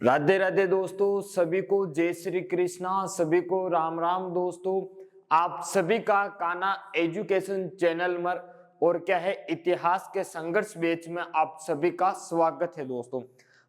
राधे राधे दोस्तों, सभी को जय श्री कृष्णा, सभी को राम राम। दोस्तों, आप सभी का कान्हा एजुकेशन चैनल पर और क्या है इतिहास के संघर्ष बैच में आप सभी का स्वागत है। दोस्तों,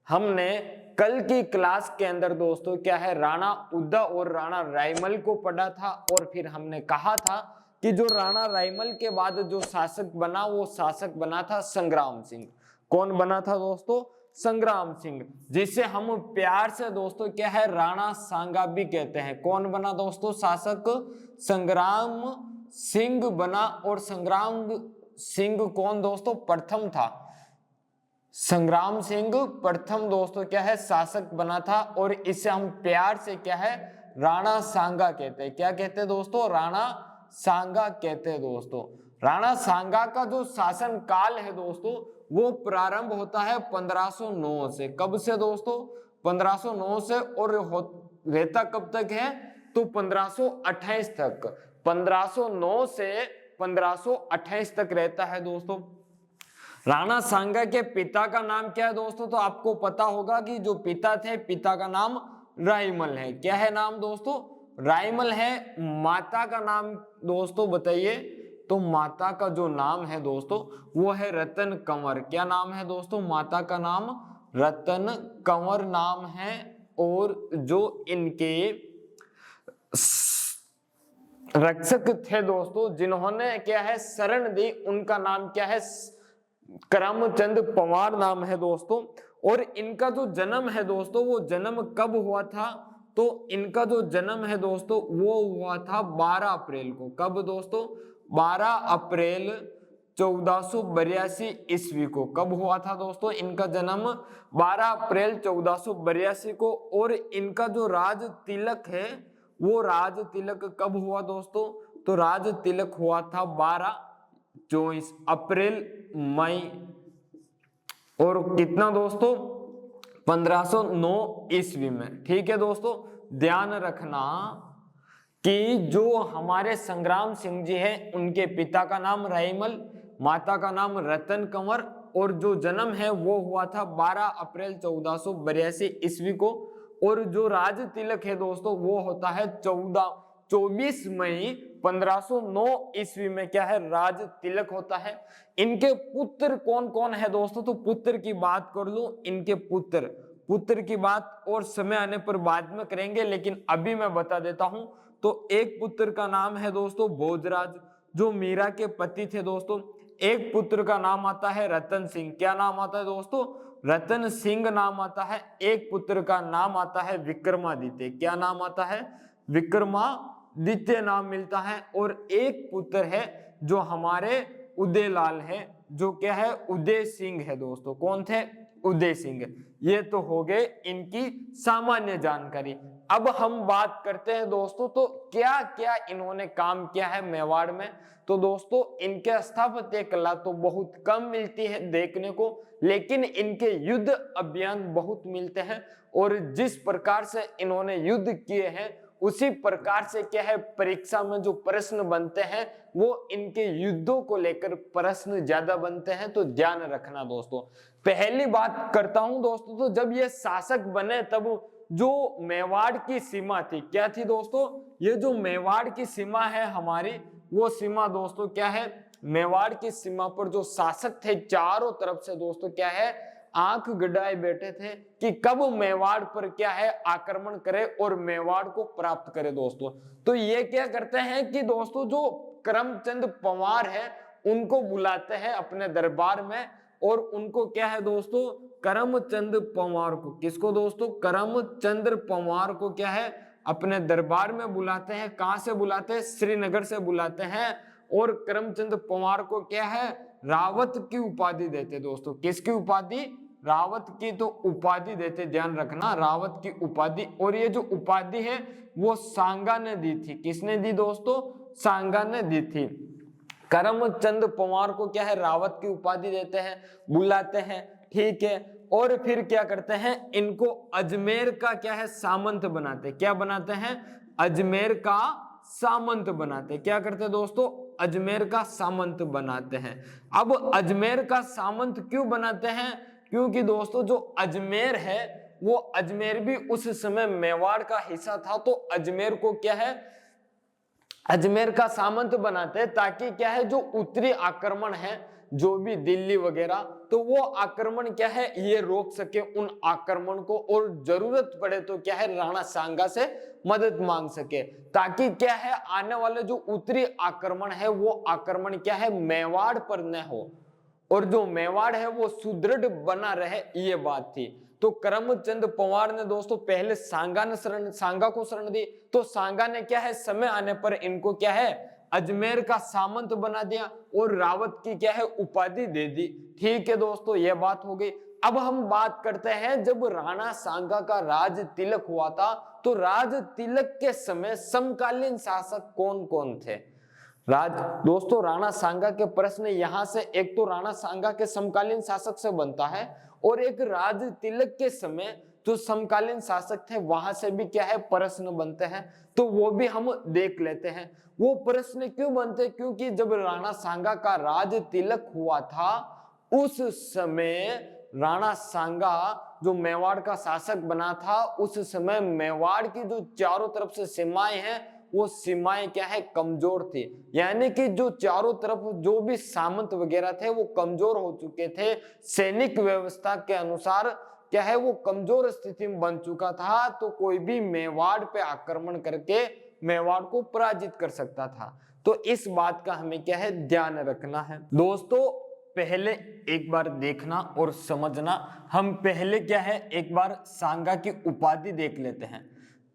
हमने कल की क्लास के अंदर दोस्तों क्या है राणा उद्दा और राणा रायमल को पढ़ा था और फिर हमने कहा था कि जो राणा रायमल के बाद जो शासक बना वो शासक बना था संग्राम सिंह। कौन बना था दोस्तों? संग्राम सिंह, जिसे हम प्यार से दोस्तों क्या है राणा सांगा भी कहते हैं। कौन बना दोस्तों शासक? संग्राम सिंह बना। और संग्राम सिंह कौन दोस्तों? प्रथम था। संग्राम सिंह प्रथम दोस्तों क्या है शासक बना था और इसे हम प्यार से क्या है राणा सांगा कहते हैं। क्या कहते हैं दोस्तों? राणा सांगा कहते हैं। दोस्तों, राणा सांगा का जो शासन काल है दोस्तों वो प्रारंभ होता है 1509 से। कब से दोस्तों? 1509 से। और रहता कब तक है? तो 1528 तक। 1509 से 1528 तक रहता है। दोस्तों, राणा सांगा के पिता का नाम क्या है दोस्तों? तो आपको पता होगा कि जो पिता थे, पिता का नाम रायमल है। क्या है नाम दोस्तों? रायमल है। माता का नाम दोस्तों बताइए। तो माता का जो नाम है दोस्तों वो है रतन कंवर। क्या नाम है दोस्तों? माता का नाम रतन कंवर नाम है। और जो इनके रक्षक थे दोस्तों जिन्होंने क्या है शरण दी, उनका नाम क्या है? करमचंद पवार नाम है दोस्तों। और इनका जो जन्म है दोस्तों वो जन्म कब हुआ था? तो इनका जो जन्म है दोस्तों वो हुआ था 12 अप्रैल को। कब दोस्तों? 12 अप्रैल 1482 ईस्वी को। कब हुआ था दोस्तों इनका जन्म? 12 अप्रैल 1482 को। और इनका जो राज तिलक है वो राज तिलक कब हुआ दोस्तों? तो राज तिलक हुआ था 24 अप्रैल मई। और कितना दोस्तों? 1509 ईस्वी में। ठीक है दोस्तों, ध्यान रखना कि जो हमारे संग्राम सिंह जी हैं उनके पिता का नाम रायमल, माता का नाम रतन कंवर और जो जन्म है वो हुआ था 12 अप्रैल 1482 ईस्वी को। और जो राज तिलक है दोस्तों वो होता है 24 मई 1509 ईस्वी में क्या है राज तिलक होता है। इनके पुत्र कौन कौन है दोस्तों? तो पुत्र की बात कर लूं। इनके पुत्र की बात और समय आने पर बाद में करेंगे, लेकिन अभी मैं बता देता हूं। तो एक पुत्र का नाम है दोस्तों भोजराज, जो मीरा के पति थे दोस्तों। एक पुत्र का नाम आता है रतन सिंह। क्या नाम आता है दोस्तों? रतन सिंह नाम आता है। एक पुत्र का नाम आता है विक्रमादित्य। क्या नाम आता है? विक्रमादित्य नाम मिलता है। और एक पुत्र है जो हमारे उदयलाल है, जो क्या है उदय सिंह है दोस्तों। कौन थे? उदय सिंह। ये तो हो गए इनकी सामान्य जानकारी। अब हम बात करते हैं दोस्तों तो क्या क्या इन्होंने काम किया है मेवाड़ में। तो दोस्तों इनके स्थापत्य कला तो बहुत कम मिलती है देखने को, लेकिन इनके युद्ध अभियान बहुत मिलते हैं। और जिस प्रकार से इन्होंने युद्ध किए हैं उसी प्रकार से क्या है परीक्षा में जो प्रश्न बनते हैं वो इनके युद्धों को लेकर प्रश्न ज्यादा बनते हैं। तो ध्यान रखना दोस्तों। पहली बात करता हूं दोस्तों, तो जब ये शासक बने तब जो मेवाड़ की सीमा थी क्या थी दोस्तों? ये जो मेवाड़ की सीमा है हमारी, वो सीमा दोस्तों क्या है? मेवाड़ की सीमा पर जो शासक थे चारों तरफ से दोस्तों क्या है आंख गड़ाए बैठे थे कि कब मेवाड़ पर क्या है आक्रमण करे और मेवाड़ को प्राप्त करे दोस्तों। तो ये क्या करते हैं कि दोस्तों जो करमचंद पवार है उनको बुलाते हैं अपने दरबार में। और उनको क्या है दोस्तों करमचंद पवार को, किसको दोस्तों? करमचंद्र पवार को क्या है अपने दरबार में बुलाते हैं। कहां से बुलाते हैं? श्रीनगर से बुलाते हैं। और करमचंद पवार को क्या है रावत की उपाधि देते दोस्तों। किसकी उपाधि? रावत की तो उपाधि देते, ध्यान रखना, रावत की उपाधि। और ये जो उपाधि है वो सांगा ने दी थी। किसने दी दोस्तों? सांगा ने दी थी। करमचंद पवार को क्या है रावत की उपाधि देते हैं, बुलाते हैं। ठीक है, और फिर क्या करते हैं इनको अजमेर का क्या है सामंत बनाते। क्या बनाते हैं? अजमेर का सामंत बनाते। क्या करते हैं दोस्तों? अजमेर का सामंत बनाते हैं। अब अजमेर का सामंत क्यों बनाते हैं? क्योंकि दोस्तों जो अजमेर है वो अजमेर भी उस समय मेवाड़ का हिस्सा था, तो अजमेर को क्या है, अजमेर का सामंत बनाते हैं, ताकि क्या है जो उत्तरी आक्रमण है जो भी दिल्ली वगैरह, तो वो आक्रमण क्या है ये रोक सके उन आक्रमण को, और जरूरत पड़े तो क्या है राणा सांगा से मदद मांग सके, ताकि क्या है आने वाले जो उत्तरी आक्रमण है वो आक्रमण क्या है मेवाड़ पर न हो, और जो मेवाड़ है वो सुदृढ़ बना रहे, ये बात थी। तो करमचंद पवार ने दोस्तों पहले सांगा को शरण दी, तो सांगा ने क्या है समय आने पर इनको क्या है अजमेर का सामंत बना दिया और रावत की क्या है उपाधि दे दी। ठीक है दोस्तों, यह बात हो गई। अब हम बात करते हैं जब राणा सांगा का राज तिलक हुआ था, तो राज तिलक के समय समकालीन शासक कौन कौन थे। दोस्तों राणा सांगा के प्रश्न यहां से एक तो राणा सांगा के समकालीन शासक से बनता है, और एक राज तिलक के समय जो समकालीन शासक थे वहां से भी क्या है प्रश्न बनते हैं, तो वो भी हम देख लेते हैं। वो प्रश्न क्यों बनते, क्योंकि जब राणा सांगा का राज तिलक हुआ था उस समय राणा सांगा जो मेवाड़ का शासक बना था, उस समय मेवाड़ की जो चारों तरफ से सीमाएं हैं वो सीमाएं क्या है कमजोर थी, यानी कि जो चारों तरफ जो भी सामंत वगैरह थे वो कमजोर हो चुके थे, सैनिक व्यवस्था के अनुसार क्या है वो कमजोर स्थिति में बन चुका था, तो कोई भी मेवाड़ पे आक्रमण करके मेवाड़ को पराजित कर सकता था। तो इस बात का हमें क्या है ध्यान रखना है। दोस्तों पहले एक बार देखना और समझना, हम पहले क्या है एक बार सांगा की उपाधि देख लेते हैं।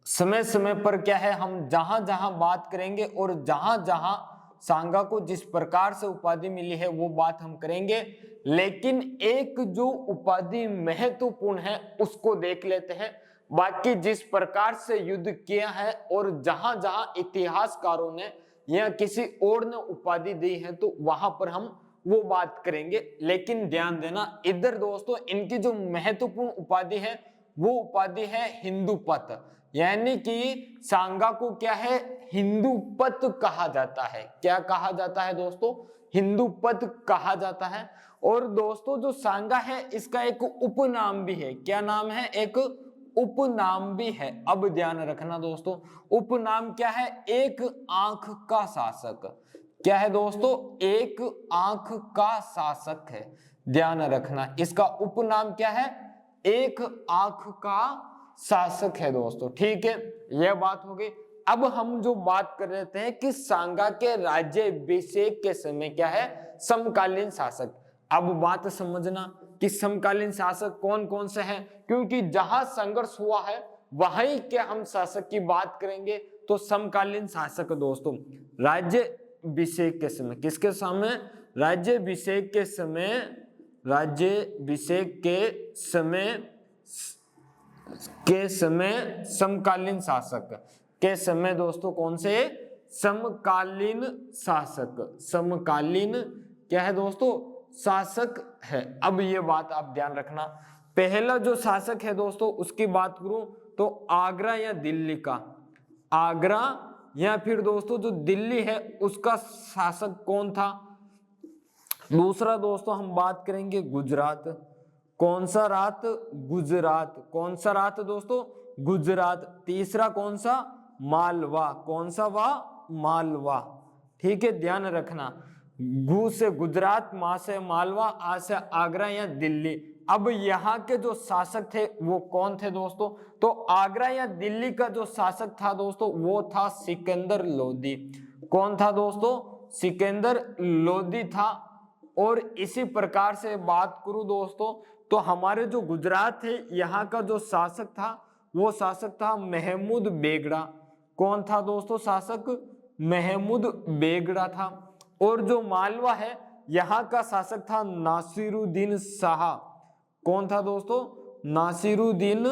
समय समय पर क्या है हम जहां जहां बात करेंगे और जहां जहां सांगा को जिस प्रकार से उपाधि मिली है वो बात हम करेंगे, लेकिन एक जो उपाधि महत्वपूर्ण है उसको देख लेते हैं। बाकी जिस प्रकार से युद्ध किया है और जहां जहां इतिहासकारों ने या किसी और ने उपाधि दी है तो वहां पर हम वो बात करेंगे। लेकिन ध्यान देना इधर दोस्तों इनकी जो महत्वपूर्ण उपाधि है वो उपाधि है हिंदूपत, यानी कि सांगा को क्या है हिंदूपत कहा जाता है। क्या कहा जाता है दोस्तों, हिंदूपत कहा जाता है। और दोस्तों जो सांगा है इसका एक उपनाम भी है। क्या नाम है, एक उपनाम भी है। अब ध्यान रखना दोस्तों, उपनाम क्या है, एक आंख का शासक। क्या है दोस्तों, एक आंख का शासक है। ध्यान रखना इसका उपनाम क्या है, एक आंख का शासक है दोस्तों। ठीक है, यह बात हो गई। अब हम जो बात कर रहे थे कि सांगा के राज्याभिषेक के समय क्या है समकालीन शासक। अब बात समझना कि समकालीन शासक कौन कौन से हैं, क्योंकि जहां संघर्ष हुआ है वहीं के हम शासक की बात करेंगे। तो समकालीन शासक दोस्तों राज्याभिषेक के समय, किसके समय, राज्याभिषेक के समय, राज्याभिषेक के समय समकालीन शासक के समय दोस्तों कौन से, समकालीन शासक, समकालीन क्या है दोस्तों शासक है। अब ये बात आप ध्यान रखना, पहला जो शासक है दोस्तों उसकी बात करूं तो आगरा या दिल्ली का, आगरा या फिर दोस्तों जो दिल्ली है उसका शासक कौन था। दूसरा दोस्तों हम बात करेंगे गुजरात, कौन सा रात, गुजरात, कौन सा रात दोस्तों, गुजरात। तीसरा कौन सा, मालवा, कौन सा वा, मालवा। ठीक है, ध्यान रखना, गु से गुजरात, मा से मालवा, आ से आगरा या दिल्ली। अब यहाँ के जो शासक थे वो कौन थे दोस्तों, तो आगरा या दिल्ली का जो शासक था दोस्तों वो था सिकंदर लोदी। कौन था दोस्तों, सिकंदर लोदी था। और इसी प्रकार से बात करूं दोस्तों तो हमारे जो गुजरात है यहाँ का जो शासक था वो शासक था महमूद बेगड़ा। कौन था दोस्तों शासक, महमूद बेगड़ा था। और जो मालवा है यहाँ का शासक था नासिरुद्दीन शाह। कौन था दोस्तों, नासिरुद्दीन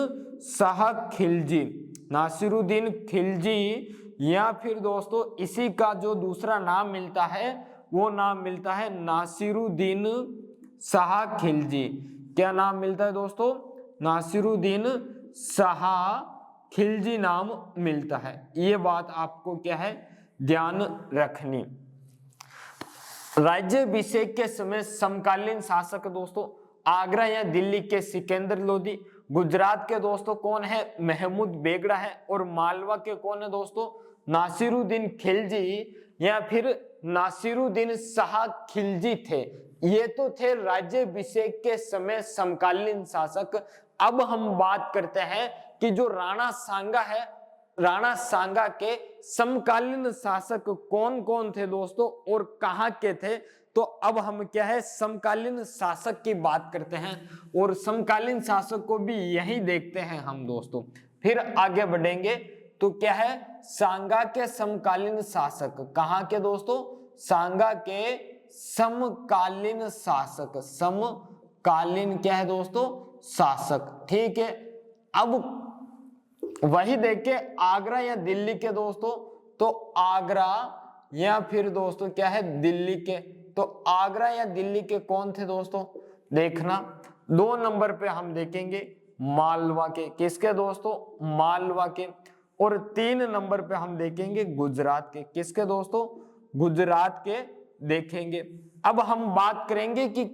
शाह खिलजी, नासिरुद्दीन खिलजी। या फिर दोस्तों इसी का जो दूसरा नाम मिलता है वो नाम मिलता है नासिरुद्दीन शाह खिलजी। क्या नाम मिलता है दोस्तों, नासिरुद्दीन शाह खिलजी नाम मिलता है। ये बात आपको क्या है ध्यान रखनी। राज्याभिषेक के समय समकालीन शासक दोस्तों आगरा या दिल्ली के सिकंदर लोदी, गुजरात के दोस्तों कौन है, महमूद बेगड़ा है, और मालवा के कौन है दोस्तों, नासिरुद्दीन खिलजी या फिर नासिरुद्दीन शाह खिलजी थे। ये तो थे राज्याभिषेक के समय समकालीन शासक। अब हम बात करते हैं कि जो राणा सांगा है, राणा सांगा के समकालीन शासक कौन कौन थे दोस्तों और कहां के थे। तो अब हम क्या है, समकालीन शासक की बात करते हैं और समकालीन शासक को भी यही देखते हैं हम दोस्तों, फिर आगे बढ़ेंगे। तो क्या है, सांगा के समकालीन शासक, कहां के दोस्तों, सांगा के समकालीन शासक, समकालीन क्या है दोस्तों, शासक। ठीक है, अब वही देखे आगरा या दिल्ली के दोस्तों, तो आगरा या फिर दोस्तों क्या है, दिल्ली के। तो आगरा या दिल्ली के कौन थे दोस्तों, देखना 2 नंबर पे हम देखेंगे मालवा के, किसके दोस्तों, मालवा के। और 3 नंबर पे हम देखेंगे गुजरात के, किसके दोस्तों, गुजरात के देखेंगे। अब हम बात करेंगे कि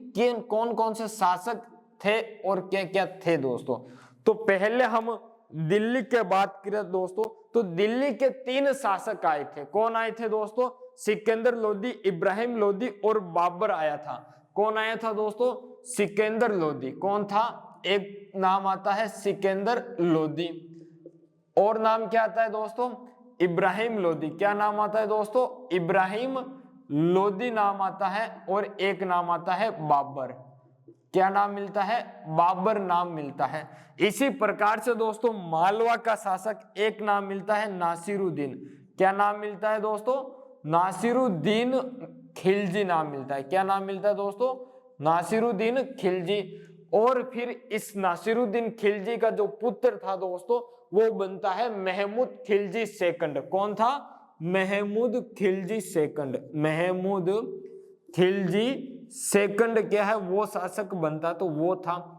कौन कौन से शासक थे और क्या क्या थे दोस्तों। तो पहले हम दिल्ली के बात करें दोस्तों, तो दिल्ली के 3 शासक आए थे। कौन आए थे दोस्तों, सिकंदर लोदी, इब्राहिम लोदी और बाबर आया था। कौन आया था दोस्तों, सिकंदर लोदी। कौन था, एक नाम आता है सिकंदर लोदी, और नाम क्या आता है दोस्तों, इब्राहिम लोदी। क्या नाम आता है दोस्तों, इब्राहिम लोदी नाम आता है, और एक नाम आता है बाबर। क्या नाम मिलता है, बाबर नाम मिलता है। इसी प्रकार से दोस्तों मालवा का शासक एक नाम मिलता है नासिरुद्दीन। क्या नाम मिलता है दोस्तों, नासिरुद्दीन खिलजी नाम मिलता है। क्या नाम मिलता है दोस्तों, नासिरुद्दीन खिलजी। और फिर इस नासिरुद्दीन खिलजी का जो पुत्र था दोस्तों, वो बनता है महमूद खिलजी सेकंड। कौन था, महमूद खिलजी सेकंड। महमूद खिलजी सेकंड क्या है, वो शासक बनता, तो वो था,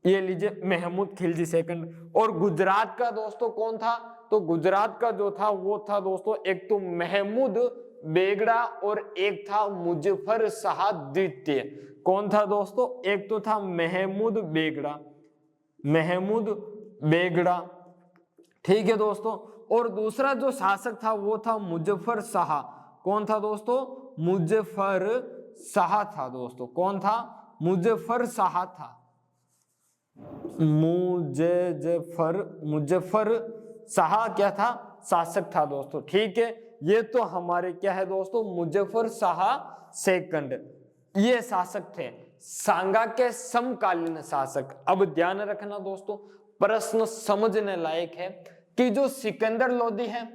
ये लीजिए महमूद खिलजी सेकंड। और गुजरात का दोस्तों कौन था, तो गुजरात का जो था वो था दोस्तों, एक तो महमूद बेगड़ा और एक था मुजफ्फर शाह द्वितीय। कौन था दोस्तों, एक तो था महमूद बेगड़ा, महमूद बेगड़ा। ठीक है दोस्तों, और दूसरा जो शासक था वो था मुजफ्फर शाह। कौन था दोस्तों, मुजफ्फर शाह था दोस्तों। कौन था, मुजफ्फर शाह था, मुजफ्फर शाह क्या था, शासक था दोस्तों। ठीक है, ये तो हमारे क्या है दोस्तों, मुजफ्फर शाह सेकंड, ये शासक थे, सांगा के समकालीन शासक। अब ध्यान रखना दोस्तों, प्रश्न समझने लायक है कि जो सिकंदर लोदी है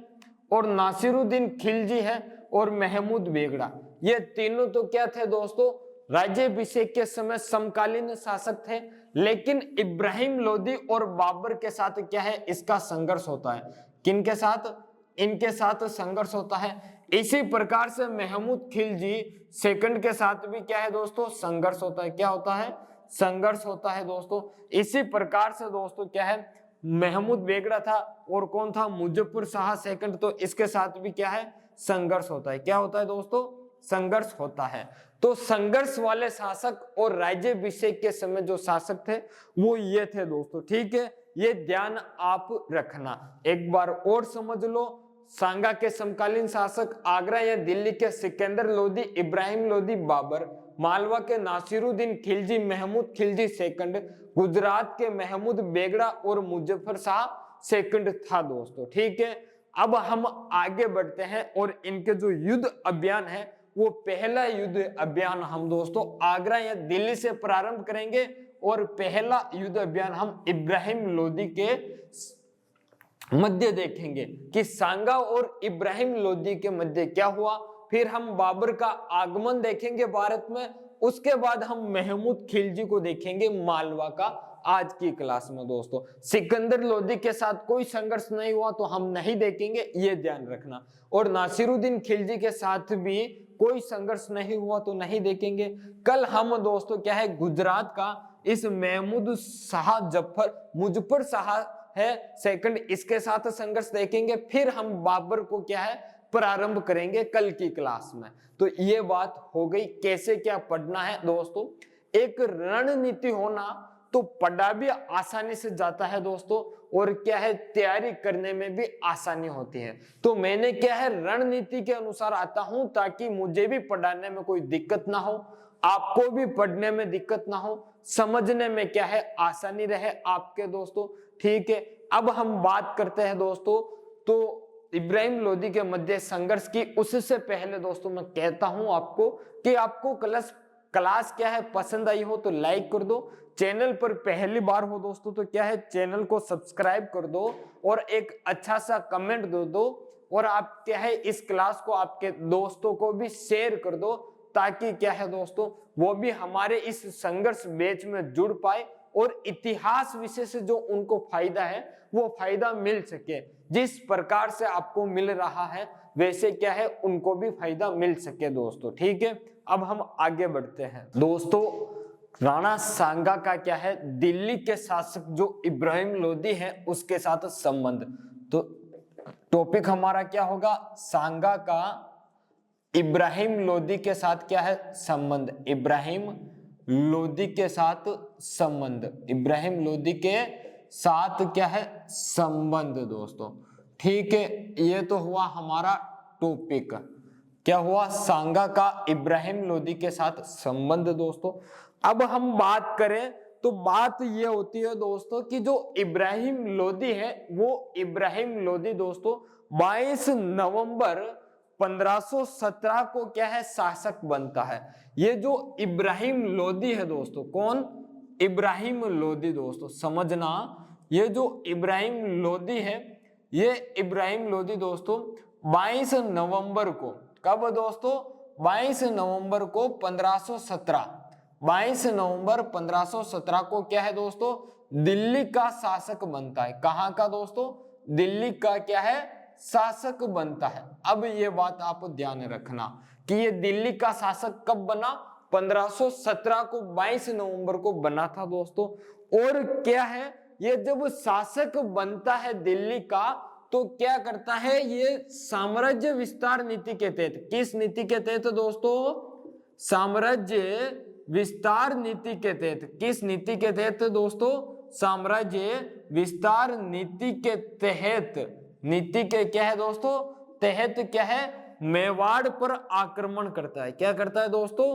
और नासिरुद्दीन खिलजी है और महमूद बेगड़ा, ये तीनों तो क्या थे दोस्तों, राज्याभिषेक के समय समकालीन शासक थे। लेकिन इब्राहिम लोदी और बाबर के साथ क्या है, इसका संघर्ष होता है। किनके साथ, इनके साथ संघर्ष होता है। इसी प्रकार से महमूद खिलजी सेकंड के साथ भी क्या है दोस्तों, संघर्ष होता है। क्या होता है, संघर्ष होता है दोस्तों। इसी प्रकार से दोस्तों क्या है, महमूद बेगड़ा था और कौन था, मुजफ्फर शाह सेकंड, तो इसके साथ भी क्या है, संघर्ष होता है। क्या होता है दोस्तों, संघर्ष होता है। तो संघर्ष वाले शासक और राज्याभिषेक के समय जो शासक थे वो ये थे दोस्तों। ठीक है, ये ध्यान आप रखना। एक बार और समझ लो, सांगा के समकालीन शासक, आगरा या दिल्ली के सिकंदर लोदी, इब्राहिम लोदी, बाबर, मालवा के नासिरुद्दीन खिलजी, महमूद खिलजी सेकंड, गुजरात के महमूद बेगड़ा और मुजफ्फर शाह सेकंड था दोस्तों। ठीक है, अब हम आगे बढ़ते हैं और इनके जो युद्ध अभियान है, वो पहला युद्ध अभियान हम दोस्तों आगरा या दिल्ली से प्रारंभ करेंगे। और पहला युद्ध अभियान हम इब्राहिम लोदी के मध्य देखेंगे कि सांगा और इब्राहिम लोदी के मध्य क्या हुआ। फिर हम बाबर का आगमन देखेंगे भारत में। उसके बाद हम महमूद खिलजी को देखेंगे मालवा का। आज की क्लास में दोस्तों सिकंदर लोदी के साथ कोई संघर्ष नहीं हुआ तो हम नहीं देखेंगे, ये ध्यान रखना। और नासिरुद्दीन खिलजी के साथ भी कोई संघर्ष नहीं हुआ तो नहीं देखेंगे। कल हम दोस्तों क्या है, गुजरात का इस महमूद शाह मुजफ्फर शाह है सेकंड, इसके साथ संघर्ष देखेंगे। फिर हम बाबर को क्या है, प्रारंभ करेंगे कल की क्लास में। तो ये बात हो गई कैसे क्या पढ़ना है दोस्तों। एक रणनीति होना तो पढ़ा भी आसानी से जाता है दोस्तों, और क्या है तैयारी करने में भी आसानी होती है। तो मैंने क्या है रणनीति के अनुसार आता हूं ताकि मुझे भी पढ़ाने में कोई दिक्कत ना हो, आपको भी पढ़ने में दिक्कत ना हो, समझने में क्या है आसानी रहे आपके दोस्तों। ठीक है, अब हम बात करते हैं दोस्तों तो इब्राहिम लोदी के मध्य संघर्ष की। उससे पहले दोस्तों मैं कहता हूं आपको कि आपको क्लास क्या है पसंद आई हो तो लाइक कर दो, चैनल पर पहली बार हो दोस्तों तो क्या है चैनल को सब्सक्राइब कर दो और एक अच्छा सा कमेंट दे दो, और आप क्या है इस क्लास को आपके दोस्तों को भी शेयर कर दो ताकि क्या है दोस्तों वो भी हमारे इस संघर्ष बैच में जुड़ पाए और इतिहास विषय से जो उनको फायदा है वो फायदा मिल सके। जिस प्रकार से आपको मिल रहा है वैसे क्या है उनको भी फायदा मिल सके दोस्तों। ठीक है, अब हम आगे बढ़ते हैं दोस्तों। राणा सांगा का क्या है दिल्ली के शासक जो इब्राहिम लोदी है उसके साथ संबंध। तो टॉपिक हमारा क्या होगा, सांगा का इब्राहिम लोदी के साथ क्या है संबंध, इब्राहिम लोदी के साथ संबंध, इब्राहिम लोदी के साथ क्या है संबंध दोस्तों। ठीक है, ये तो हुआ हमारा टॉपिक, क्या हुआ सांगा का इब्राहिम लोदी के साथ संबंध दोस्तों। अब हम बात करें तो बात ये होती है दोस्तों कि जो इब्राहिम लोदी है वो इब्राहिम लोदी दोस्तों 22 नवंबर 1517 को क्या है शासक बनता है। ये जो इब्राहिम लोदी है दोस्तों, कौन, इब्राहिम लोदी दोस्तों समझना, ये जो इब्राहिम लोदी है ये इब्राहिम लोदी दोस्तों 22 नवंबर को, कब दोस्तों 22 नवंबर को 1517, 22 नवंबर 1517 को क्या है दोस्तों दिल्ली का शासक बनता है। कहां का दोस्तों, दिल्ली का क्या है शासक बनता है। अब ये बात आप ध्यान रखना कि ये दिल्ली का शासक कब बना, 1517 को 22 नवंबर को बना था दोस्तों। और क्या है ये जब शासक बनता है दिल्ली का तो क्या करता है ये साम्राज्य विस्तार नीति के तहत, किस नीति के तहत दोस्तों, साम्राज्य विस्तार नीति के तहत, किस नीति के तहत दोस्तों, साम्राज्य विस्तार नीति के तहत, नीति के क्या है दोस्तों तहत क्या है मेवाड़ पर आक्रमण करता है। क्या करता है दोस्तों,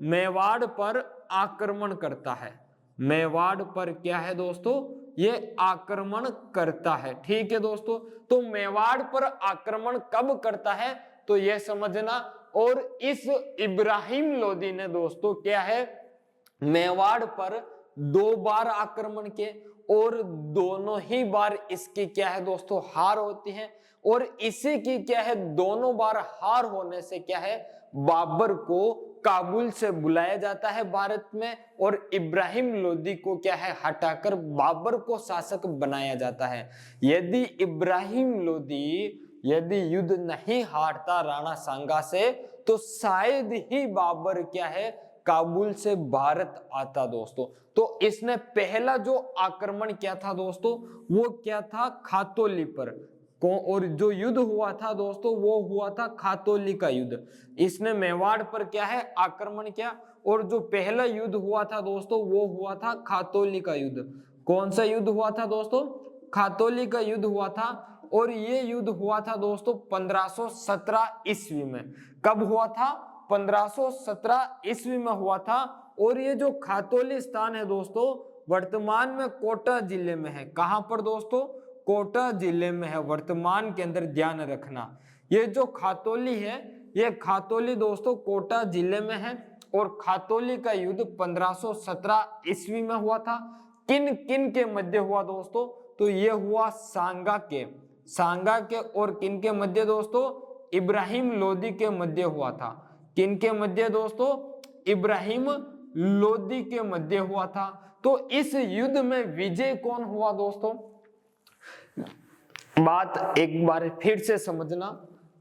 मेवाड़ पर आक्रमण करता है, मेवाड़ पर क्या है दोस्तों ये आक्रमण करता है। ठीक है दोस्तों, तो मेवाड़ पर आक्रमण कब करता है तो यह समझना। और इस इब्राहिम लोदी ने दोस्तों क्या है मेवाड़ पर 2 बार आक्रमण किए और दोनों ही बार इसकी क्या है दोस्तों हार होती है। और इसी की क्या है दोनों बार हार होने से क्या है बाबर को काबुल से बुलाया जाता है भारत में, और इब्राहिम लोदी को क्या है हटाकर बाबर को शासक बनाया जाता है। यदि इब्राहिम लोदी यदि युद्ध नहीं हारता राणा सांगा से तो शायद ही बाबर क्या है काबुल से भारत आता दोस्तों। तो इसने पहला जो आक्रमण किया था दोस्तों वो क्या था खातौली पर, और जो युद्ध हुआ था दोस्तों वो हुआ था खातौली का युद्ध। इसने मेवाड़ पर क्या है आक्रमण किया, और जो पहला युद्ध हुआ था दोस्तों वो हुआ था खातौली का युद्ध। कौन सा युद्ध हुआ था दोस्तों, खातौली का युद्ध हुआ था। और ये युद्ध हुआ था दोस्तों 1517 ईस्वी में। कब हुआ था, 1517 ईस्वी में हुआ था। और ये जो खातौली स्थान है दोस्तों वर्तमान में कोटा जिले में है। कहां पर दोस्तों, कोटा जिले में है वर्तमान के अंदर, ध्यान रखना। ये जो खातौली है ये खातौली दोस्तों कोटा जिले में है। और खातौली का युद्ध 1517 ईस्वी में हुआ था। किन किन के मध्य हुआ दोस्तों, तो ये हुआ सांगा के और किन के मध्य दोस्तों, इब्राहिम लोदी के मध्य हुआ था। किन के मध्य दोस्तों, इब्राहिम लोदी के मध्य हुआ था। तो इस युद्ध में विजय कौन हुआ दोस्तों, बात एक बार फिर से समझना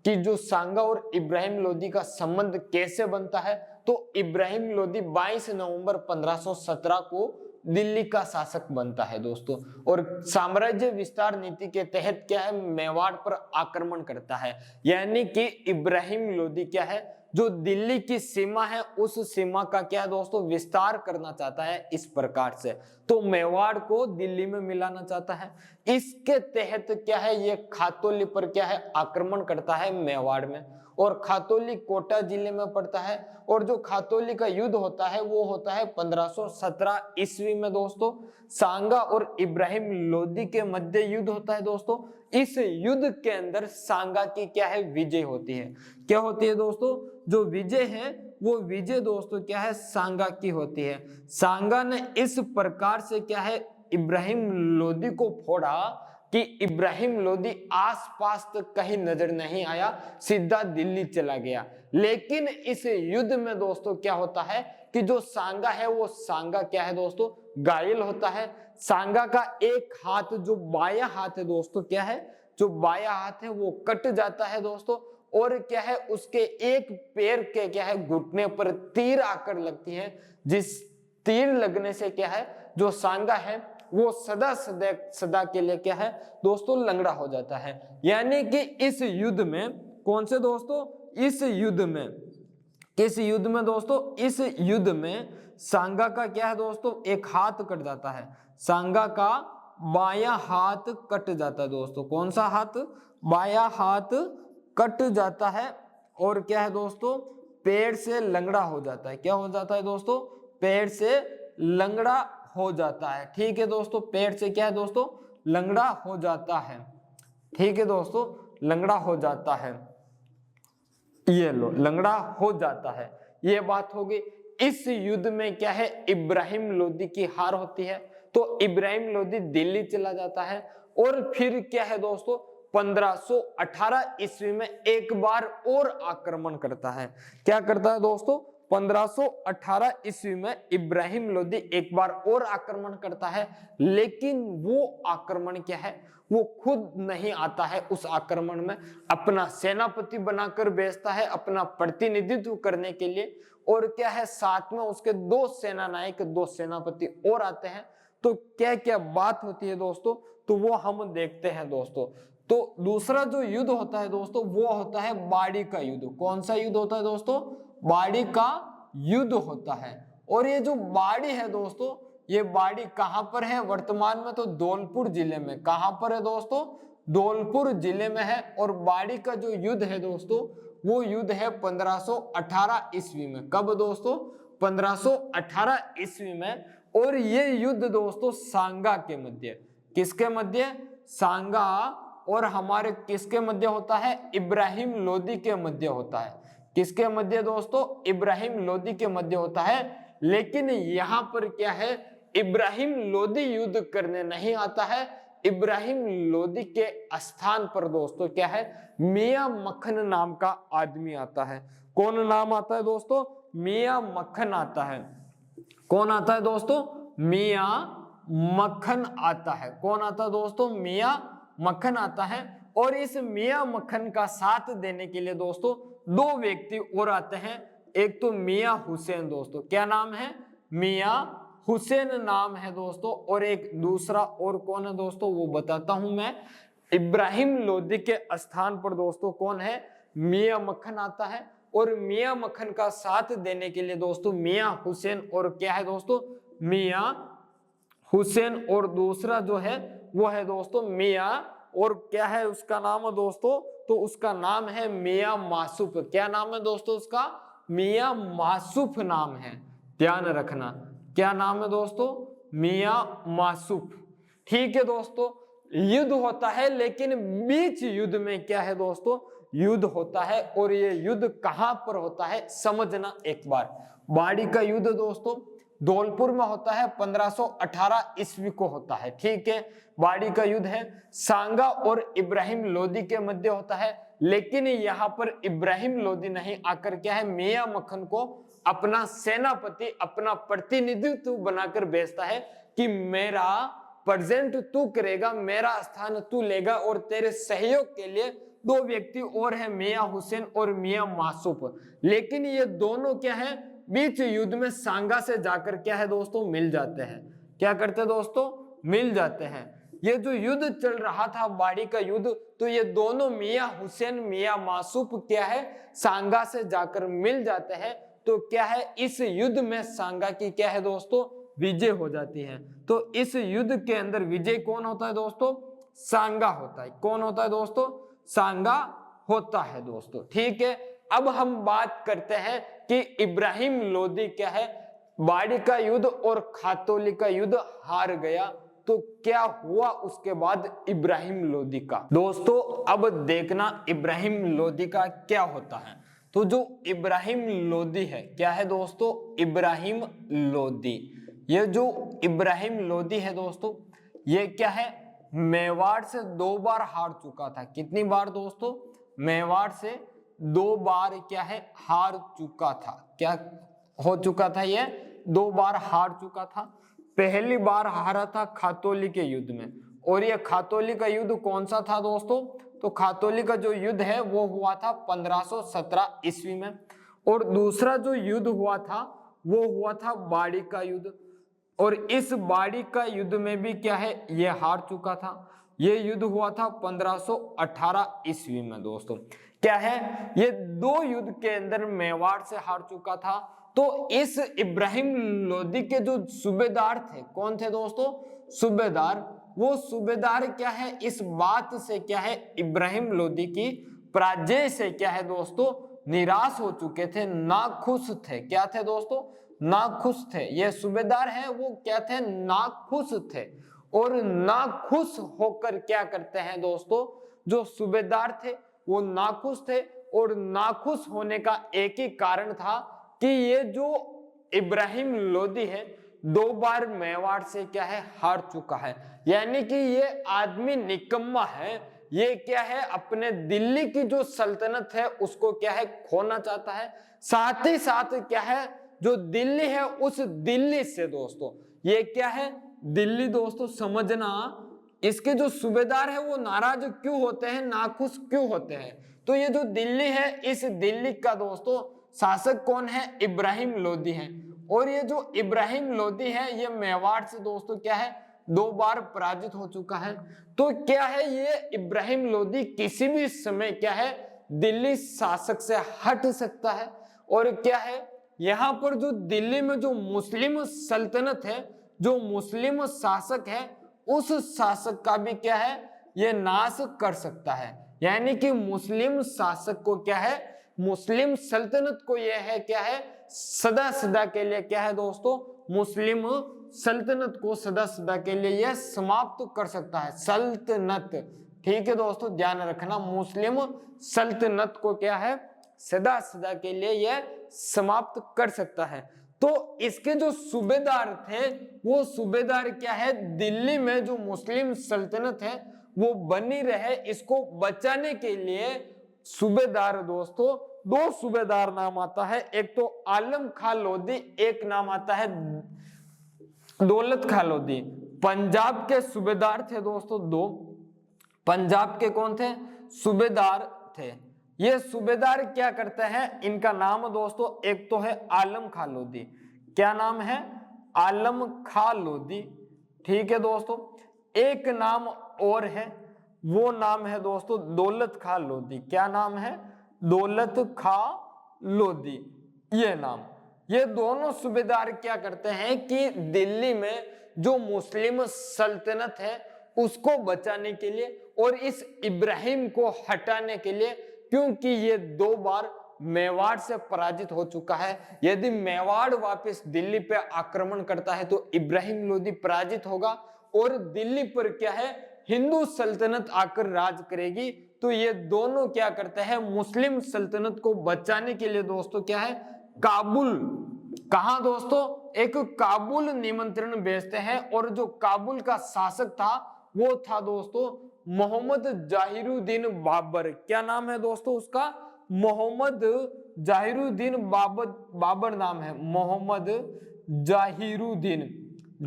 कि जो सांगा और इब्राहिम लोदी का संबंध कैसे बनता है। तो इब्राहिम लोदी 22 नवंबर 1517 को दिल्ली का शासक बनता है दोस्तों, और साम्राज्य विस्तार नीति के तहत क्या है मेवाड़ पर आक्रमण करता है। यानी कि इब्राहिम लोदी क्या है जो दिल्ली की सीमा है उस सीमा का क्या है दोस्तों विस्तार करना चाहता है इस प्रकार से, तो मेवाड़ को दिल्ली में मिलाना चाहता है। इसके तहत क्या है ये खातौली पर क्या है आक्रमण करता है मेवाड़ में, और खातौली कोटा जिले में पड़ता है। और जो खातौली का युद्ध होता है वो होता है 1517 ईस्वी में दोस्तों। सांगा और इब्राहिम लोदी के मध्य युद्ध होता है दोस्तों। इस युद्ध के अंदर सांगा की क्या है विजय होती है। क्या होती है दोस्तों, जो विजय है वो विजय दोस्तों क्या है सांगा की होती है। सांगा ने इस प्रकार से क्या है इब्राहिम लोदी को फोड़ा कि इब्राहिम लोदी आसपास तक कहीं नजर नहीं आया, सीधा दिल्ली चला गया। लेकिन इस युद्ध में दोस्तों क्या होता है कि जो सांगा है वो सांगा क्या है दोस्तों घायल होता है। सांगा का एक हाथ जो बाया हाथ है दोस्तों क्या है, जो बाया हाथ है वो कट जाता है दोस्तों। और क्या है उसके एक पैर के क्या है घुटने पर तीर आकर लगती है, जिस तीर लगने से क्या है जो सांगा है वो सदा के लिए क्या है दोस्तों लंगड़ा हो जाता है। यानी कि इस युद्ध में कौन से दोस्तों, इस युद्ध में किस युद्ध में दोस्तों, इस युद्ध में सांगा का क्या है दोस्तों एक हाथ कट जाता है। सांगा का बाया हाथ कट जाता है दोस्तों। कौन सा हाथ, बाया हाथ कट जाता है। और क्या है दोस्तों पैर से लंगड़ा हो जाता है। क्या हो जाता है दोस्तों, पैर से लंगड़ा हो जाता है। ठीक है दोस्तों, पैर से क्या है दोस्तों लंगड़ा हो जाता है। ठीक है दोस्तों, लंगड़ा हो जाता है, ये लो लंगड़ा हो जाता है। ये बात होगी। इस युद्ध में क्या है इब्राहिम लोदी की हार होती है, तो इब्राहिम लोदी दिल्ली चला जाता है। और फिर क्या है दोस्तों 1518 ईस्वी में एक बार और आक्रमण करता है। क्या करता है दोस्तों 1518 ईस्वी में इब्राहिम लोदी एक बार और आक्रमण करता है। लेकिन वो आक्रमण क्या है वो खुद नहीं आता है, उस आक्रमण में अपना सेनापति बनाकर भेजता है अपना प्रतिनिधित्व करने के लिए। और क्या है साथ में उसके दो सेना नायक, दो सेनापति और आते हैं। तो क्या क्या बात होती है दोस्तों तो वो हम देखते हैं दोस्तों। तो दूसरा जो युद्ध होता है दोस्तों वो होता है बाड़ी का युद्ध। कौन सा युद्ध होता है दोस्तों, बाड़ी का युद्ध होता है। और ये जो बाड़ी है दोस्तों, ये बाड़ी कहां पर है वर्तमान में, तो धौलपुर जिले में। कहां पर है दोस्तों, धौलपुर जिले में है। और बाड़ी का जो युद्ध है दोस्तों वो युद्ध है 1518 ईस्वी में। कब दोस्तों, 1518 ईस्वी में। और ये युद्ध दोस्तों सांगा के मध्य, किसके मध्य, सांगा और हमारे किसके मध्य होता है, इब्राहिम लोदी के मध्य होता है। किसके मध्य दोस्तों, इब्राहिम लोदी के मध्य होता है। लेकिन यहां पर क्या है इब्राहिम लोदी युद्ध करने नहीं आता है। इब्राहिम लोदी के स्थान पर दोस्तों क्या है मियां मक्खन नाम का आदमी आता है। कौन नाम आता है दोस्तों, मियां मक्खन आता है। कौन आता है दोस्तों, मियां मक्खन आता है। कौन आता है दोस्तों, मियां मक्खन आता है। और इस मियां मक्खन का साथ देने के लिए दोस्तों दो व्यक्ति और आते हैं। एक तो मियां हुसैन दोस्तों, क्या नाम है, मियां हुसैन नाम है दोस्तों। और एक दूसरा और कौन है दोस्तों वो बताता हूं मैं। इब्राहिम लोदी के स्थान पर दोस्तों कौन है, मियां मक्खन आता है। और मियां मक्खन का साथ देने के लिए दोस्तों मियां हुसैन और क्या है दोस्तों, मियां हुसैन। और दूसरा जो है वो है दोस्तों मियां, और क्या है उसका नाम दोस्तों, तो उसका नाम है मियां मासूफ। क्या नाम है दोस्तों उसका, मियां मासूफ नाम है, ध्यान रखना। क्या नाम है दोस्तों, मियां मासूफ। ठीक है दोस्तों, युद्ध होता है। लेकिन बीच युद्ध में क्या है दोस्तों, युद्ध होता है। और ये युद्ध कहां पर होता है समझना एक बार। बाड़ी का युद्ध दोस्तों धौलपुर में होता है, 1518 ईस्वी को होता है। ठीक है, बाड़ी का युद्ध है, सांगा और इब्राहिम लोदी के मध्य होता है। लेकिन यहाँ पर इब्राहिम लोदी नहीं आकर क्या है मियां मक्खन को अपना सेनापति, अपना प्रतिनिधित्व बनाकर भेजता है कि मेरा प्रेजेंट तू करेगा, मेरा स्थान तू लेगा। और तेरे सहयोग के लिए दो व्यक्ति और है, मियां हुसैन और मियां मासूफ। लेकिन ये दोनों क्या है बीच युद्ध में सांगा से जाकर क्या है दोस्तों मिल जाते हैं। क्या करते हैं दोस्तों, मिल जाते हैं। ये जो युद्ध चल रहा था बाड़ी का युद्ध, तो ये दोनों मियां हुसैन मियां मासूफ क्या है सांगा से जाकर मिल जाते हैं। तो क्या है इस युद्ध में सांगा की क्या है दोस्तों विजय हो जाती है। तो इस युद्ध के अंदर विजय कौन होता है दोस्तों, सांगा होता है। कौन होता है दोस्तों, सांगा होता है दोस्तों। ठीक है, अब हम बात करते हैं कि इब्राहिम लोदी क्या है बाड़ी का युद्ध और खातौली का युद्ध हार गया, तो क्या हुआ उसके बाद इब्राहिम लोदी का। दोस्तों अब देखना इब्राहिम लोदी का क्या होता है। तो जो इब्राहिम लोदी है क्या है दोस्तों, इब्राहिम लोदी, ये जो इब्राहिम लोदी है दोस्तों ये क्या है मेवाड़ से 2 बार हार चुका था। कितनी बार दोस्तों, मेवाड़ से 2 बार क्या है हार चुका था। क्या हो चुका था, ये 2 बार हार चुका था। पहली बार हारा था खातौली के युद्ध में, और ये खातौली का युद्ध कौन सा था दोस्तों, तो खातौली का जो युद्ध है वो हुआ था 1517 ईस्वी में। और दूसरा जो युद्ध हुआ था वो हुआ था बाड़ी का युद्ध, और इस बाड़ी का युद्ध में भी क्या है ये हार चुका था। ये युद्ध हुआ था 1518 ईस्वी में दोस्तों। क्या है ये 2 युद्ध के अंदर मेवाड़ से हार चुका था। तो इस इब्राहिम लोदी के जो सूबेदार थे, कौन थे दोस्तों, सूबेदार, वो सूबेदार क्या है इस बात से क्या है इब्राहिम लोदी की पराजय से क्या है दोस्तों निराश हो चुके थे, नाखुश थे। क्या थे दोस्तों, नाखुश थे। ये सूबेदार है वो क्या थे, नाखुश थे। और नाखुश होकर क्या करते हैं दोस्तों, जो सूबेदार थे वो नाखुश थे, और नाखुश होने का एक ही कारण था कि ये जो इब्राहिम लोदी है 2 बार मेवाड़ से क्या है हार चुका है, यानी कि ये आदमी निकम्मा है। ये क्या है अपने दिल्ली की जो सल्तनत है उसको क्या है खोना चाहता है। साथ ही साथ क्या है जो दिल्ली है उस दिल्ली से दोस्तों ये क्या है दिल्ली दोस्तों समझना, इसके जो सूबेदार है वो नाराज क्यों होते हैं, नाखुश क्यों होते हैं। तो ये जो दिल्ली है इस दिल्ली का दोस्तों शासक कौन है, इब्राहिम लोदी है। और ये जो इब्राहिम लोदी है ये मेवाड़ से दोस्तों क्या है 2 बार पराजित हो चुका है। तो क्या है ये इब्राहिम लोदी किसी भी समय क्या है दिल्ली शासक से हट सकता है। और क्या है यहाँ पर जो दिल्ली में जो मुस्लिम सल्तनत है, जो मुस्लिम शासक है, उस शासक का भी क्या है ये नाश कर सकता है। यानी कि मुस्लिम शासक को क्या है, मुस्लिम सल्तनत को यह है क्या है सदा सदा के लिए क्या है दोस्तों, मुस्लिम सल्तनत को सदा सदा के लिए यह समाप्त कर सकता है, सल्तनत। ठीक है दोस्तों ध्यान रखना, मुस्लिम सल्तनत को क्या है सदा सदा के लिए यह समाप्त कर सकता है। तो इसके जो सूबेदार थे वो सूबेदार क्या है दिल्ली में जो मुस्लिम सल्तनत है वो बनी रहे, इसको बचाने के लिए सूबेदार दोस्तों 2 सूबेदार नाम आता है। एक तो आलम खां लोदी, एक नाम आता है दौलत खां लोदी। पंजाब के सूबेदार थे दोस्तों 2, पंजाब के कौन थे सूबेदार थे। ये सूबेदार क्या करते हैं, इनका नाम दोस्तों एक तो है आलम खां लोदी, क्या नाम है आलम खां लोदी। ठीक है दोस्तों, एक नाम और है वो नाम है दोस्तों दौलत खां लोदी। क्या नाम है, दौलत खां लोदी ये नाम। ये दोनों सूबेदार क्या करते हैं कि दिल्ली में जो मुस्लिम सल्तनत है उसको बचाने के लिए और इस इब्राहिम को हटाने के लिए, क्योंकि ये 2 बार मेवाड़ से पराजित हो चुका है, यदि मेवाड़ वापस दिल्ली पे आक्रमण करता है तो इब्राहिम लोदी पराजित होगा और दिल्ली पर क्या है हिंदू सल्तनत आकर राज करेगी। तो ये दोनों क्या करते हैं मुस्लिम सल्तनत को बचाने के लिए दोस्तों क्या है काबुल, कहां दोस्तों एक काबुल निमंत्रण भेजते हैं। और जो काबुल का शासक था वो था दोस्तों मोहम्मद जाहिरुद्दीन बाबर। क्या नाम है दोस्तों उसका, मोहम्मद जाहिरुद्दीन बाबर नाम है, मोहम्मद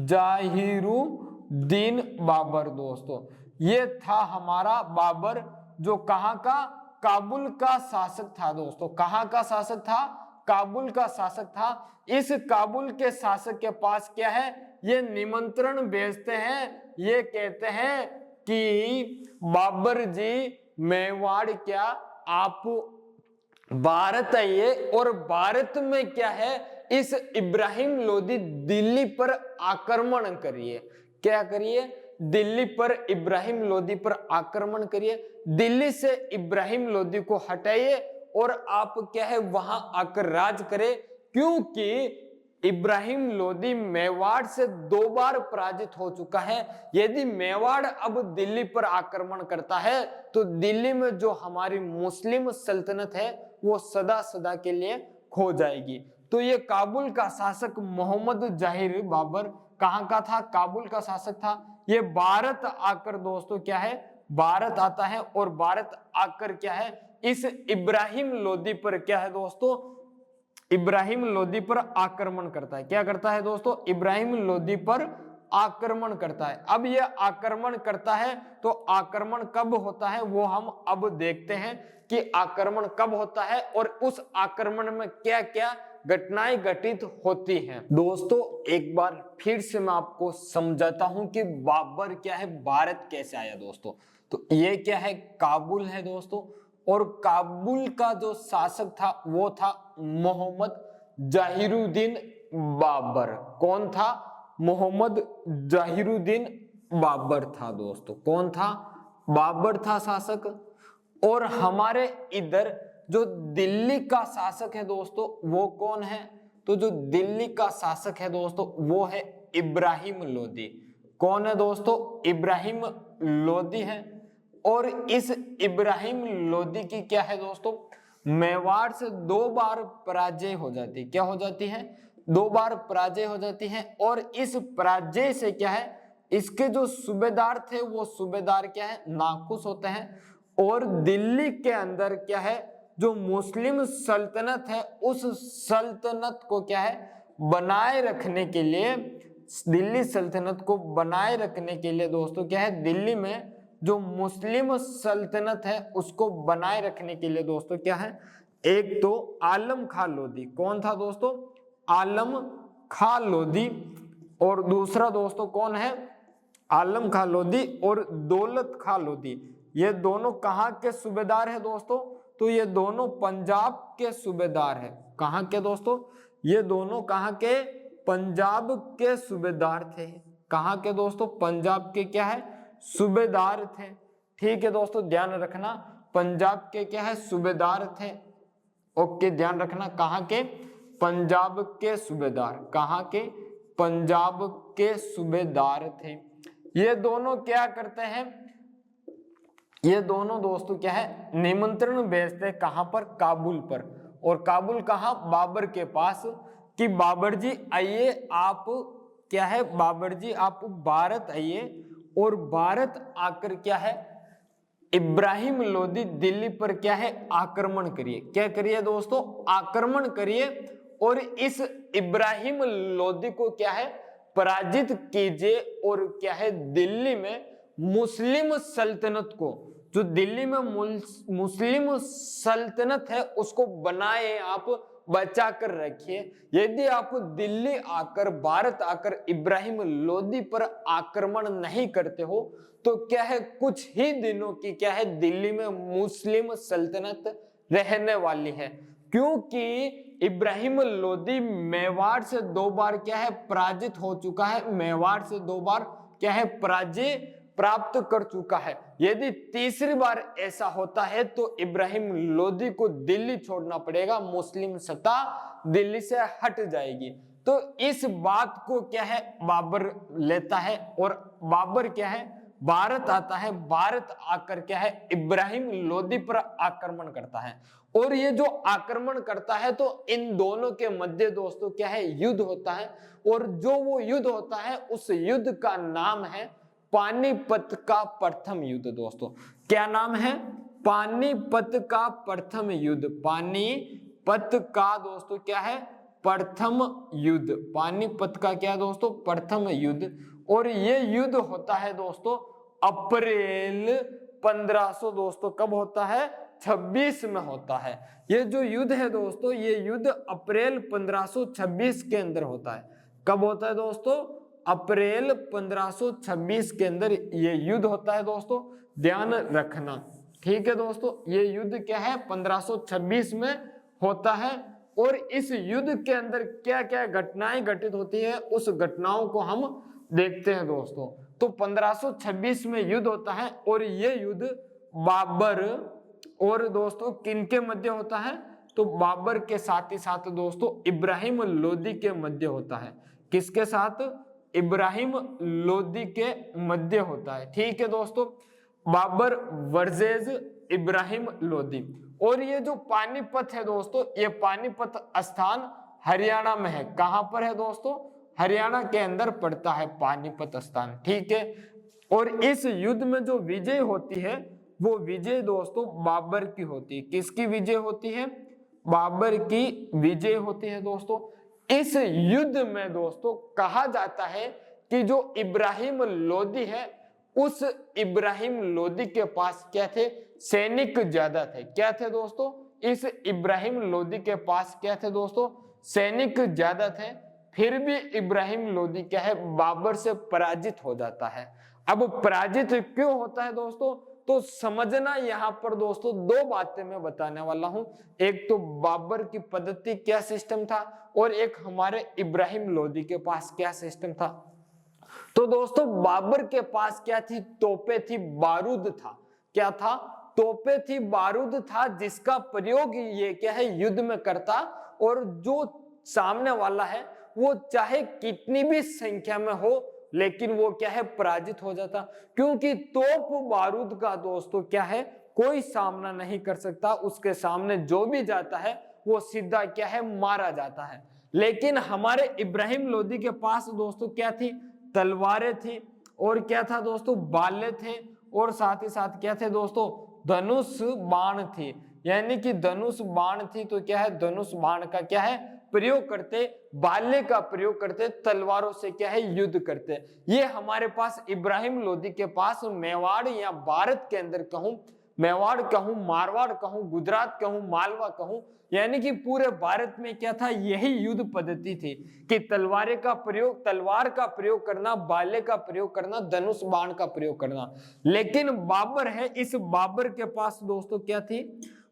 जाहिरुद्दीन बाबर दोस्तों। ये था हमारा बाबर जो कहां का, काबुल का शासक था दोस्तों। कहां का शासक था, काबुल का शासक था। इस काबुल के शासक के पास क्या है ये निमंत्रण भेजते हैं ये कहते हैं कि बाबर जी मेवाड़ क्या आप भारत आइए और भारत में क्या है इस इब्राहिम लोदी दिल्ली पर आक्रमण करिए। क्या करिए? दिल्ली पर इब्राहिम लोदी पर आक्रमण करिए, दिल्ली से इब्राहिम लोदी को हटाइए और आप क्या है वहां आकर राज करें, क्योंकि इब्राहिम लोदी मेवाड़ से 2 बार पराजित हो चुका है। यदि मेवाड़ अब दिल्ली पर आक्रमण करता है तो दिल्ली में जो हमारी मुस्लिम सल्तनत है वो सदा सदा के लिए खो जाएगी। तो ये काबुल का शासक मोहम्मद जाहिर बाबर कहां का था? काबुल का शासक था। ये भारत आकर दोस्तों क्या है, भारत आता है और भारत आकर क्या है इस इब्राहिम लोदी पर क्या है दोस्तों, इब्राहिम लोदी पर आक्रमण करता है। क्या करता है दोस्तों? इब्राहिम लोदी पर आक्रमण करता है। अब यह आक्रमण करता है तो आक्रमण कब होता है वो हम अब देखते हैं कि आक्रमण कब होता है और उस आक्रमण में क्या क्या घटनाएं घटित होती हैं। दोस्तों एक बार फिर से मैं आपको समझाता हूं कि बाबर क्या है, भारत कैसे आया दोस्तों। तो ये क्या है, काबुल है दोस्तों, और काबुल का जो शासक था वो था मोहम्मद जाहिरुद्दीन बाबर। कौन था? मोहम्मद जाहिरुद्दीन बाबर था दोस्तों। कौन था? बाबर था शासक। और हमारे इधर जो दिल्ली का शासक है दोस्तों वो कौन है? तो जो दिल्ली का शासक है दोस्तों वो है इब्राहिम लोदी। कौन है दोस्तों? इब्राहिम लोदी है। और इस इब्राहिम लोदी की क्या है दोस्तों, मेवाड़ से 2 बार पराजय हो जाती। क्या हो जाती है? 2 बार पराजय हो जाती है। और इस पराजय से क्या है, इसके जो सूबेदार थे वो सूबेदार क्या है, नाखुश होते हैं। और दिल्ली के अंदर क्या है, जो मुस्लिम सल्तनत है उस सल्तनत को क्या है बनाए रखने के लिए, दिल्ली सल्तनत को बनाए रखने के लिए दोस्तों क्या है, दिल्ली में जो मुस्लिम सल्तनत है उसको बनाए रखने के लिए दोस्तों क्या है, एक तो आलम खां लोदी। कौन था दोस्तों? आलम खां लोदी। और दूसरा दोस्तों कौन है? आलम खां लोदी और दौलत खां लोदी। ये दोनों कहां के सूबेदार है दोस्तों? तो ये दोनों पंजाब के सूबेदार है। कहां के दोस्तों? ये दोनों कहां के? पंजाब के सूबेदार थे। कहां के दोस्तों? पंजाब के क्या है? सूबेदार थे। ठीक है दोस्तों, ध्यान रखना पंजाब के क्या है, सूबेदार थे। ओके, ध्यान रखना कहां के? पंजाब के सूबेदार। कहां के? पंजाब के सूबेदार थे। ये दोनों क्या करते हैं, ये दोनों दोस्तों क्या है निमंत्रण भेजते कहां पर? काबुल पर। और काबुल कहां? बाबर के पास, कि बाबर जी आइए, आप क्या है, बाबर जी आप भारत आइए और भारत आकर क्या है इब्राहिम लोदी दिल्ली पर क्या है आक्रमण करिए। क्या करिए दोस्तों? आक्रमण करिए और इस इब्राहिम लोदी को क्या है पराजित कीजिए। और क्या है दिल्ली में मुस्लिम सल्तनत को, जो दिल्ली में मुस्लिम सल्तनत है उसको बनाए, आप बचा कर रखिए। यदि आप दिल्ली आकर, भारत आकर इब्राहिम लोदी पर आक्रमण नहीं करते हो तो क्या है कुछ ही दिनों की क्या है दिल्ली में मुस्लिम सल्तनत रहने वाली है। क्योंकि इब्राहिम लोदी मेवाड़ से 2 बार क्या है पराजित हो चुका है, मेवाड़ से 2 बार क्या है पराजय प्राप्त कर चुका है। यदि तीसरी बार ऐसा होता है तो इब्राहिम लोदी को दिल्ली छोड़ना पड़ेगा, मुस्लिम सत्ता दिल्ली से हट जाएगी। तो इस बात को क्या है बाबर लेता है और बाबर क्या है भारत आता है। भारत आकर क्या है इब्राहिम लोदी पर आक्रमण करता है। और ये जो आक्रमण करता है तो इन दोनों के मध्य दोस्तों क्या है युद्ध होता है। और जो वो युद्ध होता है उस युद्ध का नाम है पानीपत का प्रथम युद्ध। दोस्तों क्या नाम है? पानीपत का प्रथम युद्ध। पानीपत का दोस्तों क्या है प्रथम युद्ध। पानीपत का क्या दोस्तों? प्रथम युद्ध। और ये युद्ध होता है दोस्तों अप्रैल 1500 दोस्तों कब होता है? 26 में होता है। ये जो युद्ध है दोस्तों, ये युद्ध अप्रैल 1526 के अंदर होता है। कब होता है दोस्तों? अप्रैल 1526 के अंदर ये युद्ध होता है दोस्तों, ध्यान रखना। ठीक है दोस्तों, ये युद्ध क्या है 1526 में होता है। और इस युद्ध के अंदर क्या क्या घटनाएं घटित होती है उस घटनाओं को हम देखते हैं दोस्तों। तो 1526 में युद्ध होता है और ये युद्ध बाबर और दोस्तों किनके मध्य होता है, तो बाबर के साथ ही साथ दोस्तों इब्राहिम लोदी के मध्य होता है। किसके साथ, इब्राहिम लोदी के मध्य होता है। ठीक है दोस्तों, बाबर वर्सेस इब्राहिम लोदी। और ये जो पानीपत है दोस्तों, ये पानीपत स्थान हरियाणा में है। कहां पर है दोस्तों, हरियाणा के अंदर पड़ता है पानीपत स्थान। ठीक है, और इस युद्ध में जो विजय होती है वो विजय दोस्तों बाबर की होती है। किसकी विजय होती है, बाबर की विजय होती है दोस्तों। इस युद्ध में दोस्तों कहा जाता है कि जो इब्राहिम लोदी है, उस इब्राहिम लोदी के पास क्या थे, सैनिक ज्यादा थे। क्या थे दोस्तों, इस इब्राहिम लोदी के पास क्या थे दोस्तों, सैनिक ज्यादा थे। फिर भी इब्राहिम लोदी क्या है, बाबर से पराजित हो जाता है। अब पराजित क्यों होता है दोस्तों, तो समझना यहाँ पर दोस्तों दो बातें मैं बताने वाला हूं। एक तो बाबर की पद्धति क्या सिस्टम था, और एक हमारे इब्राहिम लोदी के पास क्या सिस्टम था। तो दोस्तों बाबर के पास क्या थी, तोपे थी, बारूद था। क्या था, तोपे थी, बारूद था, जिसका प्रयोग ये क्या है युद्ध में करता, और जो सामने वाला है वो चाहे कितनी भी संख्या में हो लेकिन वो क्या है पराजित हो जाता, क्योंकि तोप बारूद का दोस्तों क्या है कोई सामना नहीं कर सकता। उसके सामने जो भी जाता है वो सीधा क्या है मारा जाता है। लेकिन हमारे इब्राहिम लोदी के पास दोस्तों क्या थी, तलवारें थी, और क्या था दोस्तों, बाले थे, और साथ ही साथ क्या थे दोस्तों, धनुष बाण थी। यानी कि धनुष बाण थी, तो क्या है धनुष बाण का क्या है प्रयोग करते, बाले का प्रयोग करते, तलवारों से क्या है युद्ध करते। ये हमारे पास इब्राहिम लोदी के पास मेवाड़ या भारत के अंदर कहूं, मेवाड़ कहूं, मारवाड़ कहूं, गुजरात कहूं, मालवा कहूं, यानी कि पूरे भारत में क्या था, यही युद्ध पद्धति थी कि तलवार का प्रयोग करना, बाले का प्रयोग करना, धनुष बाण का प्रयोग करना। लेकिन बाबर है, इस बाबर के पास दोस्तों क्या थी,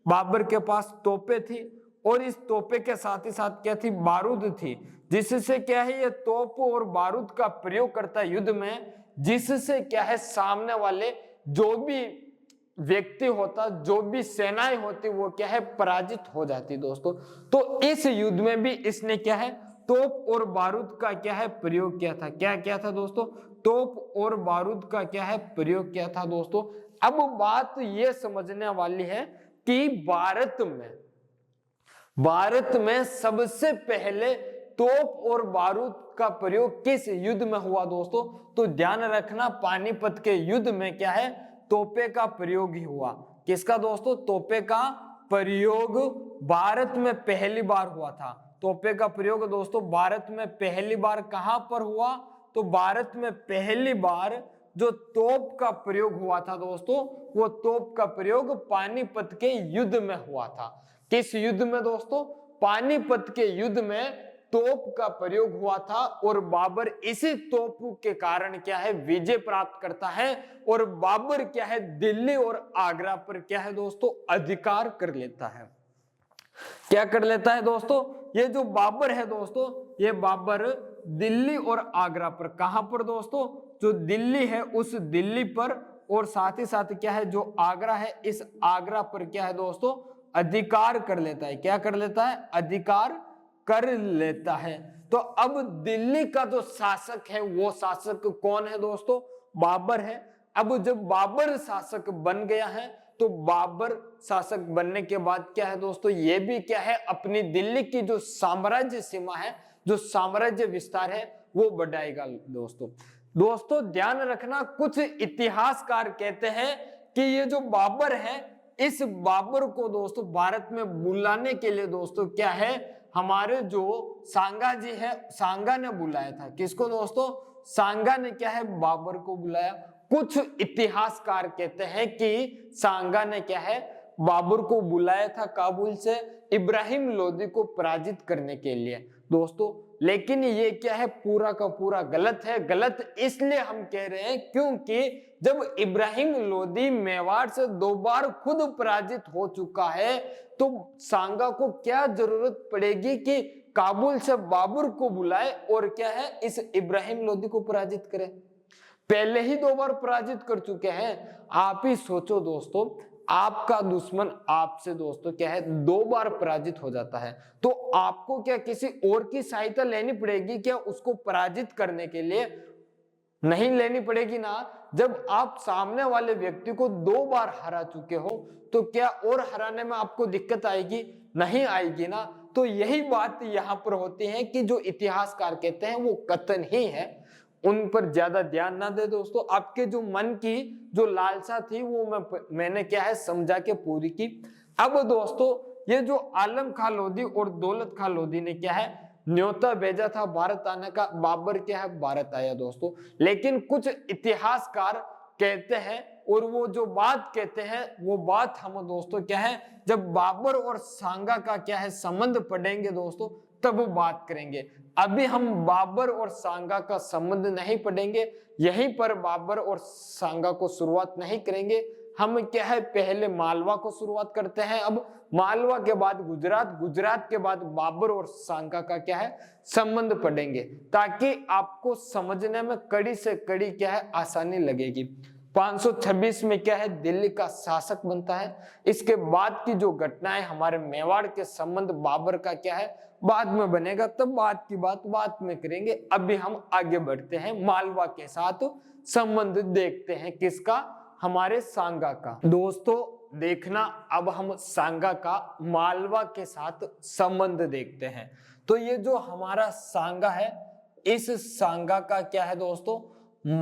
बाबर के पास तोपे थी, और इस तोपे के साथ ही साथ क्या थी, बारूद थी, जिससे क्या है ये तोप और बारूद का प्रयोग करता है युद्ध में, जिससे क्या है सामने वाले जो भी व्यक्ति होता, जो भी सेनाएं होती, वो क्या है पराजित हो जाती दोस्तों। तो इस युद्ध में भी इसने क्या है तोप और बारूद का क्या है प्रयोग किया था। क्या किया था दोस्तों, तोप और बारूद का क्या है प्रयोग किया था दोस्तों। अब बात ये समझने वाली है कि भारत में सबसे पहले तोप और बारूद का प्रयोग किस युद्ध में हुआ दोस्तों, तो ध्यान रखना पानीपत के युद्ध में क्या है तोपे का प्रयोग ही हुआ। किसका दोस्तों, तोपे का प्रयोग भारत में पहली बार हुआ था। तोपे का प्रयोग दोस्तों भारत में पहली बार कहां पर हुआ, तो भारत में पहली बार जो तोप का प्रयोग हुआ था दोस्तों, वो तोप का प्रयोग पानीपत के युद्ध में हुआ था। किस युद्ध में दोस्तों, पानीपत के युद्ध में तोप का प्रयोग हुआ था, और बाबर इसी तोप के कारण क्या है विजय प्राप्त करता है, और बाबर क्या है दिल्ली और आगरा पर क्या है दोस्तों अधिकार कर लेता है। क्या कर लेता है दोस्तों, ये जो बाबर है दोस्तों, ये बाबर दिल्ली और आगरा पर, कहां पर दोस्तों, जो दिल्ली है उस दिल्ली पर, और साथ ही साथ क्या है जो आगरा है इस आगरा पर क्या है दोस्तों अधिकार कर लेता है। क्या कर लेता है, अधिकार कर लेता है। तो अब दिल्ली का जो शासक है वो शासक कौन है दोस्तों, बाबर है। अब जब बाबर शासक बन गया है, तो बाबर शासक बनने के बाद क्या है दोस्तों, ये भी क्या है अपनी दिल्ली की जो साम्राज्य सीमा है, जो साम्राज्य विस्तार है वो बढ़ाएगा दोस्तों ध्यान रखना, कुछ इतिहासकार कहते हैं कि ये जो बाबर है, इस बाबर को दोस्तों भारत में बुलाने के लिए दोस्तों क्या है हमारे जो सांगा जी है, सांगा ने बुलाया था। किसको दोस्तों, सांगा ने क्या है बाबर को बुलाया। कुछ इतिहासकार कहते हैं कि सांगा ने क्या है बाबर को बुलाया था काबुल से इब्राहिम लोदी को पराजित करने के लिए। दोस्तों। लेकिन ये क्या है, पूरा का पूरा गलत है। गलत इसलिए हम कह रहे हैं क्योंकि जब इब्राहिम लोदी मेवाड़ से 2 बार खुद पराजित हो चुका है, तो सांगा को क्या जरूरत पड़ेगी कि काबुल से बाबर को बुलाए और क्या है, इस इब्राहिम लोदी को पराजित करे। पहले ही 2 बार पराजित कर चुके हैं। आप ही सोचो दोस्तों, आपका दुश्मन आपसे दोस्तों क्या है 2 बार पराजित हो जाता है, तो आपको क्या किसी और की सहायता लेनी पड़ेगी क्या उसको पराजित करने के लिए? नहीं लेनी पड़ेगी ना। जब आप सामने वाले व्यक्ति को 2 बार हरा चुके हो, तो क्या और हराने में आपको दिक्कत आएगी? नहीं आएगी ना। तो यही बात यहाँ पर होती है कि जो इतिहासकार कहते हैं वो कथन ही है, उन पर ज्यादा ध्यान ना दे दोस्तों। आपके जो मन की जो लालसा थी वो मैंने क्या है समझा के पूरी की। अब दोस्तों ये जो आलम खां लोधी और दौलत खां लोधी ने क्या है न्योता भेजा था भारत आने का, बाबर क्या है भारत आया दोस्तों। लेकिन कुछ इतिहासकार कहते हैं, और वो जो बात कहते हैं वो बात हम दोस्तों क्या है जब बाबर और सांगा का क्या है संबंध पढ़ेंगे दोस्तों तब वो बात करेंगे। अभी हम बाबर और सांगा का संबंध नहीं पढ़ेंगे, यहीं पर बाबर और सांगा को शुरुआत नहीं करेंगे। हम क्या है पहले मालवा को शुरुआत करते हैं, अब मालवा के बाद गुजरात, गुजरात के बाद बाबर और सांगा का क्या है संबंध पढ़ेंगे, ताकि आपको समझने में कड़ी से कड़ी क्या है आसानी लगेगी। 526 में क्या है दिल्ली का शासक बनता है। इसके बाद की जो घटनाएं हमारे मेवाड़ के संबंध बाबर का क्या है बाद में बनेगा, तब बात की बात बाद में करेंगे। अभी हम आगे बढ़ते हैं, मालवा के साथ संबंध देखते हैं, किसका, हमारे सांगा का। दोस्तों देखना, अब हम सांगा का मालवा के साथ संबंध देखते हैं। तो ये जो हमारा सांगा है, इस सांगा का क्या है दोस्तों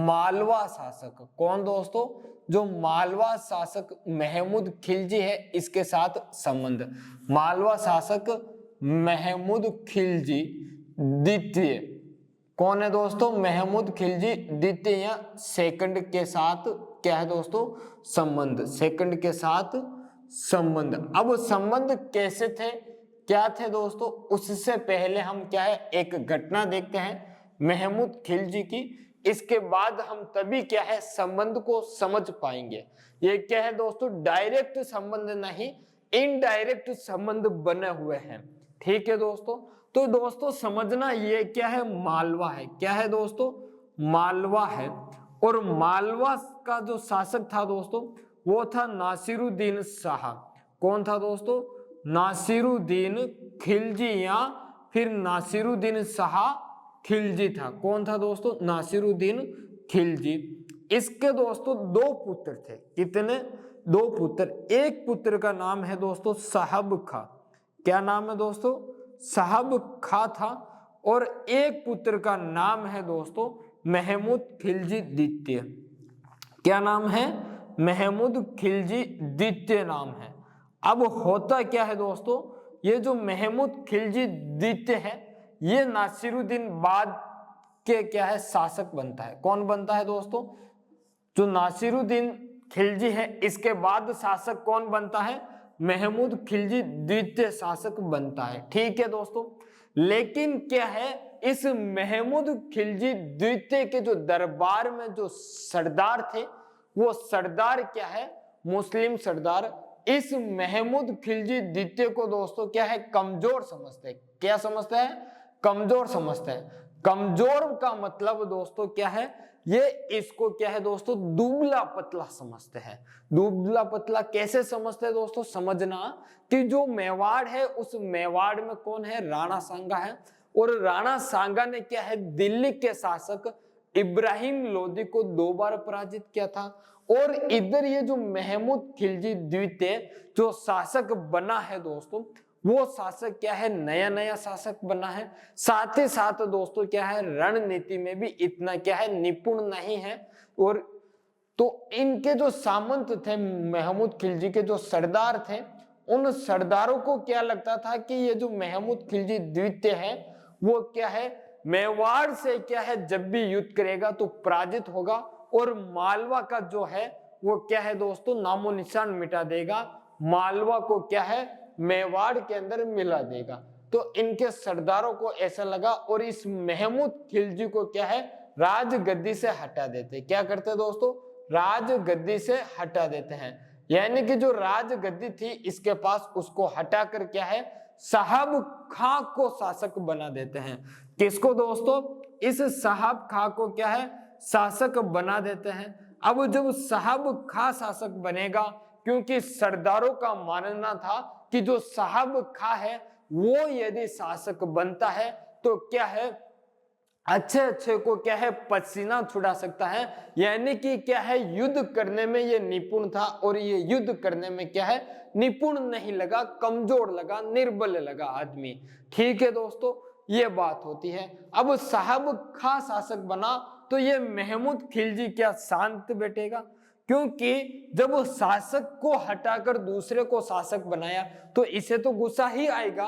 मालवा शासक, कौन दोस्तों, जो मालवा शासक महमूद खिलजी है इसके साथ संबंध। मालवा शासक महमूद खिलजी द्वितीय, कौन है दोस्तों, महमूद खिलजी द्वितीय सेकंड के साथ क्या है दोस्तों संबंध, सेकंड के साथ संबंध। अब संबंध कैसे थे, क्या थे दोस्तों, उससे पहले हम क्या है एक घटना देखते हैं महमूद खिलजी की। इसके बाद हम तभी क्या है संबंध को समझ पाएंगे। ये क्या है दोस्तों डायरेक्ट संबंध नहीं, इनडायरेक्ट संबंध बने हुए हैं। ठीक है दोस्तों, तो दोस्तों समझना ये क्या है मालवा है, क्या है दोस्तों मालवा है। और मालवा का जो शासक था दोस्तों वो था नासिरुद्दीन शाह। कौन था दोस्तों, नासिरुद्दीन खिलजी या फिर नासिरुद्दीन शाह खिलजी था। कौन था दोस्तों, नासिरुद्दीन खिलजी। इसके दोस्तों 2 पुत्र थे, कितने, 2 पुत्र। एक पुत्र का नाम है दोस्तों साहब खां, क्या नाम है दोस्तों, साहब खां था। और एक पुत्र का नाम है दोस्तों महमूद खिलजी द्वितीय, क्या नाम है, महमूद खिलजी द्वितीय नाम है। अब होता क्या है दोस्तों, ये जो महमूद खिलजी द्वितीय है ये नासिरुद्दीन बाद के क्या है शासक बनता है। कौन बनता है दोस्तों, जो नासिरुद्दीन खिलजी है इसके बाद शासक कौन बनता है, महमूद खिलजी द्वितीय शासक बनता है। ठीक है दोस्तों, लेकिन क्या है इस महमूद खिलजी द्वितीय के जो दरबार में जो सरदार थे वो सरदार क्या है मुस्लिम सरदार, इस महमूद खिलजी द्वितीय को दोस्तों क्या है कमजोर समझते हैं। क्या समझते हैं, कमजोर समझते हैं। कमजोर का मतलब दोस्तों क्या है, ये इसको क्या है दोस्तों दुबला पतला समझते हैं। दुबला पतला कैसे समझते हैं दोस्तों, समझना कि जो मेवाड़ है उस मेवाड़ में कौन है, राणा सांगा है। और राणा सांगा ने क्या है दिल्ली के शासक इब्राहिम लोदी को 2 बार पराजित किया था। और इधर ये जो महमूद खिलजी द्वितीय जो शासक बना है दोस्तों, वो शासक क्या है नया नया शासक बना है। साथ ही साथ दोस्तों क्या है रणनीति में भी इतना क्या है निपुण नहीं है। और तो इनके जो सामंत थे महमूद खिलजी के जो सरदार थे, उन सरदारों को क्या लगता था कि ये जो महमूद खिलजी द्वितीय है वो क्या है मेवाड़ से क्या है जब भी युद्ध करेगा तो पराजित होगा और मालवा का जो है वो क्या है दोस्तों नामो निशान मिटा देगा, मालवा को क्या है मेवाड़ के अंदर मिला देगा। तो इनके सरदारों को ऐसा लगा और इस महमूद खिलजी को क्या है राजगद्दी से हटा देते। क्या करते दोस्तों, राजगद्दी से हटा देते हैं, यानी कि जो राजगद्दी थी इसके पास उसको हटाकर क्या है साहब खां को शासक बना देते हैं। किसको दोस्तों, इस साहब खां को क्या है शासक बना देते हैं। अब जब साहब खां शासक बनेगा, क्योंकि सरदारों का मानना था कि जो साहब खां है वो यदि शासक बनता है तो क्या है अच्छे अच्छे को क्या है पसीना छुड़ा सकता है, यानी कि क्या है युद्ध करने में ये निपुण था और ये युद्ध करने में क्या है निपुण नहीं लगा, कमजोर लगा, निर्बल लगा आदमी। ठीक है दोस्तों, ये बात होती है। अब साहब खां शासक बना तो ये महमूद खिलजी क्या शांत बैठेगा, क्योंकि जब वो शासक को हटाकर दूसरे को शासक बनाया तो इसे तो गुस्सा ही आएगा।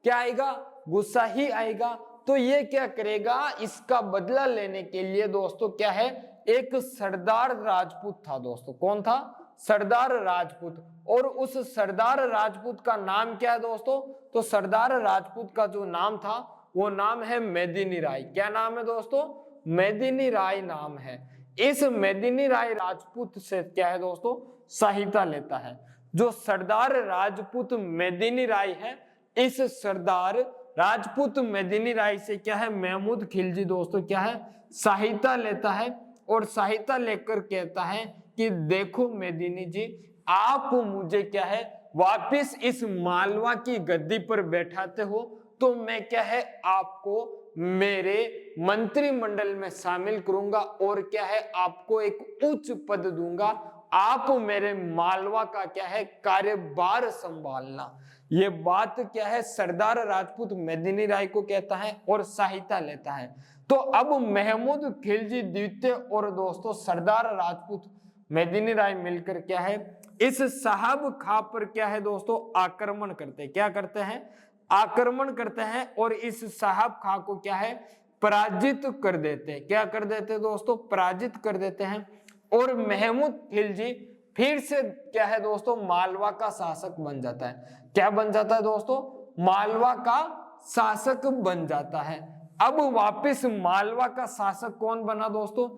क्या आएगा, गुस्सा ही आएगा। तो ये क्या करेगा, इसका बदला लेने के लिए दोस्तों क्या है एक सरदार राजपूत था दोस्तों। कौन था, सरदार राजपूत। और उस सरदार राजपूत का नाम क्या है दोस्तों, तो सरदार राजपूत का जो नाम था वो नाम है मेदिनी राय। क्या नाम है दोस्तों, मेदिनी राय नाम है। इस मेदिनी राय राजपूत से क्या है दोस्तों सहायता लेता है। जो सरदार राजपूत मेदिनी राय है, इस सरदार राजपूत मेदिनी राय से क्या है महमूद खिलजी दोस्तों क्या है सहायता लेता है और सहायता लेकर कहता है कि देखो मेदिनी जी, आप मुझे क्या है वापिस इस मालवा की गद्दी पर बैठाते हो तो मैं क्या है आपको मेरे मंत्रिमंडल में शामिल करूंगा और क्या है आपको एक उच्च पद दूंगा, आप मेरे मालवा का क्या है कार्यभार संभालना। ये बात क्या है सरदार राजपूत मेदिनी राय को कहता है और सहायता लेता है। तो अब महमूद खिलजी द्वितीय और दोस्तों सरदार राजपूत मेदिनी राय मिलकर क्या है इस साहब खां पर क्या है दोस्तों आक्रमण करते। क्या करते हैं, आक्रमण करते हैं और इस साहब खां को क्या है पराजित कर देते। क्या कर देते दोस्तों, पराजित कर देते हैं। और महमूद खिलजी फिर से क्या है दोस्तों मालवा का शासक बन जाता है। क्या बन जाता है दोस्तों, मालवा का शासक बन जाता है। अब वापस मालवा का शासक कौन बना दोस्तों,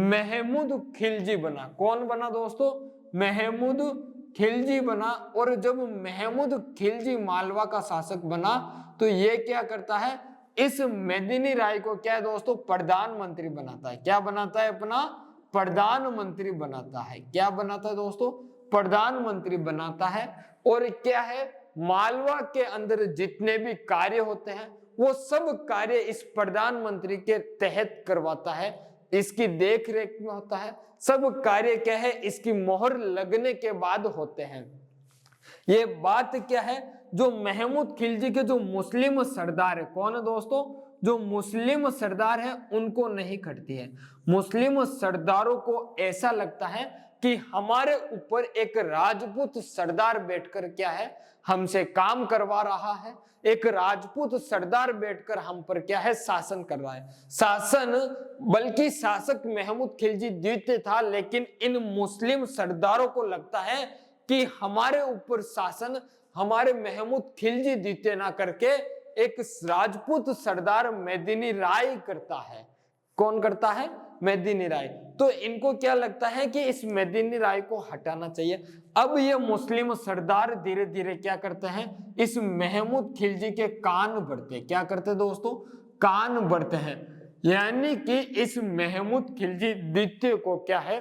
महमूद खिलजी बना। कौन बना दोस्तों, महमूद खिलजी बना। और जब महमूद खिलजी मालवा का शासक बना तो ये क्या करता है इस मेदिनी राय को क्या है दोस्तों प्रधानमंत्री बनाता है। क्या बनाता है, अपना प्रधानमंत्री बनाता है। क्या बनाता है दोस्तों, प्रधानमंत्री बनाता है। और क्या है मालवा के अंदर जितने भी कार्य होते हैं वो सब कार्य इस प्रधानमंत्री के तहत करवाता है, इसकी देख रेख में होता है। सब कार्य क्या है इसकी मोहर लगने के बाद होते हैं। ये बात क्या है जो महमूद खिलजी के जो मुस्लिम सरदार है, कौन है दोस्तों, जो मुस्लिम सरदार है उनको नहीं खटती है। मुस्लिम सरदारों को ऐसा लगता है कि हमारे ऊपर एक राजपूत सरदार बैठकर क्या है हमसे काम करवा रहा है, एक राजपूत सरदार बैठकर हम पर क्या है शासन कर रहा है। शासन बल्कि शासक महमूद खिलजी द्वितीय था, लेकिन इन मुस्लिम सरदारों को लगता है कि हमारे ऊपर शासन हमारे महमूद खिलजी द्वितीय ना करके एक राजपूत सरदार मेदिनी राय करता है। कौन करता है, मेदिनी राय। तो इनको क्या लगता है कि इस मेदिनी राय को हटाना चाहिए। अब ये मुस्लिम सरदार धीरे धीरे क्या करते हैं इस महमूद खिलजी के कान भरते। क्या करते दोस्तों, कान भरते हैं। यानी कि इस महमूद खिलजी द्वितीय को क्या है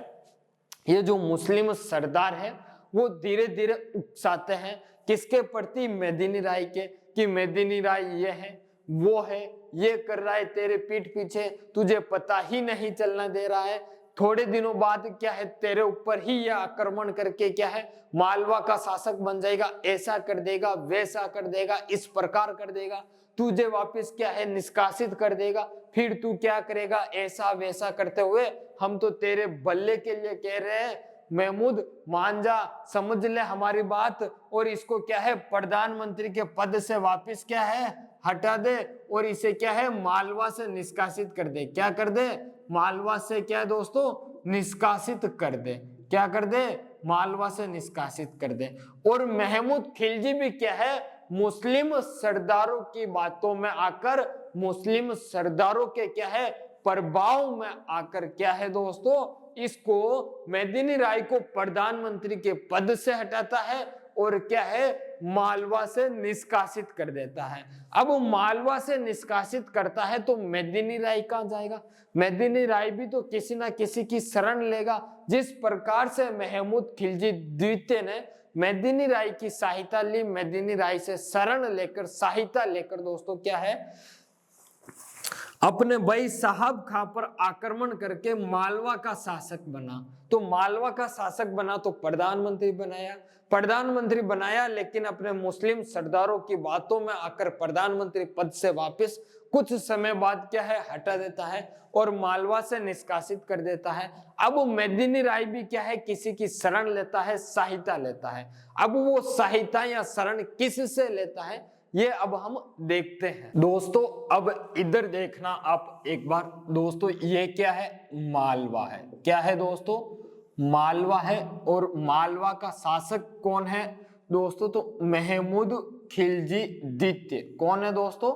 ये जो मुस्लिम सरदार है वो धीरे धीरे उकसाते हैं किसके प्रति, मेदिनी राय के, कि मेदिनी राय ये है वो है, ये कर रहा है तेरे पीठ पीछे, तुझे पता ही नहीं चलना दे रहा है, थोड़े दिनों बाद क्या है तेरे ऊपर ही यह आक्रमण करके क्या है मालवा का शासक बन जाएगा, ऐसा कर देगा, वैसा कर देगा, इस प्रकार कर देगा, तुझे वापस क्या है निष्कासित कर देगा, फिर तू क्या करेगा, ऐसा वैसा करते हुए हम तो तेरे भले के लिए कह रहे हैं, महमूद मान जा, समझ ले हमारी बात, और इसको क्या है प्रधानमंत्री के पद से वापस क्या है हटा दे और इसे क्या है मालवा से निष्कासित कर दे। क्या कर दे, मालवा से क्या है दोस्तों निष्कासित कर दे। क्या कर दे, मालवा से निष्कासित कर दे। और महमूद खिलजी भी क्या है मुस्लिम सरदारों की बातों में आकर, मुस्लिम सरदारों के क्या है प्रभाव में आकर क्या है दोस्तों, इसको मेदिनी राय को प्रधानमंत्री के पद से हटाता है और क्या है मालवा से निष्कासित कर देता है। अब मालवा से निष्कासित करता है तो मेदिनी राय कहां जाएगा? मेदिनी राय भी तो किसी ना किसी की शरण लेगा। जिस प्रकार से महमूद खिलजी द्वितीय ने मेदिनी राय की सहायता ली, मेदिनी राय से शरण लेकर सहायता लेकर दोस्तों क्या है अपने भाई साहब खां पर आक्रमण करके मालवा का शासक बना। तो मालवा का शासक बना तो प्रधानमंत्री बनाया, प्रधानमंत्री बनाया, लेकिन अपने मुस्लिम सरदारों की बातों में आकर प्रधानमंत्री पद से वापस कुछ समय बाद क्या है हटा देता है और मालवा से निष्कासित कर देता है। अब मेदिनी राय भी क्या है किसी की शरण लेता है, सहायता लेता है। अब वो सहायता या शरण किस से लेता है ये अब हम देखते हैं दोस्तों। अब इधर देखना आप एक बार दोस्तों, ये क्या है मालवा है, क्या है दोस्तों मालवा है। और मालवा का शासक कौन है दोस्तों? तो महमूद खिलजी द्वितीय। कौन है दोस्तों?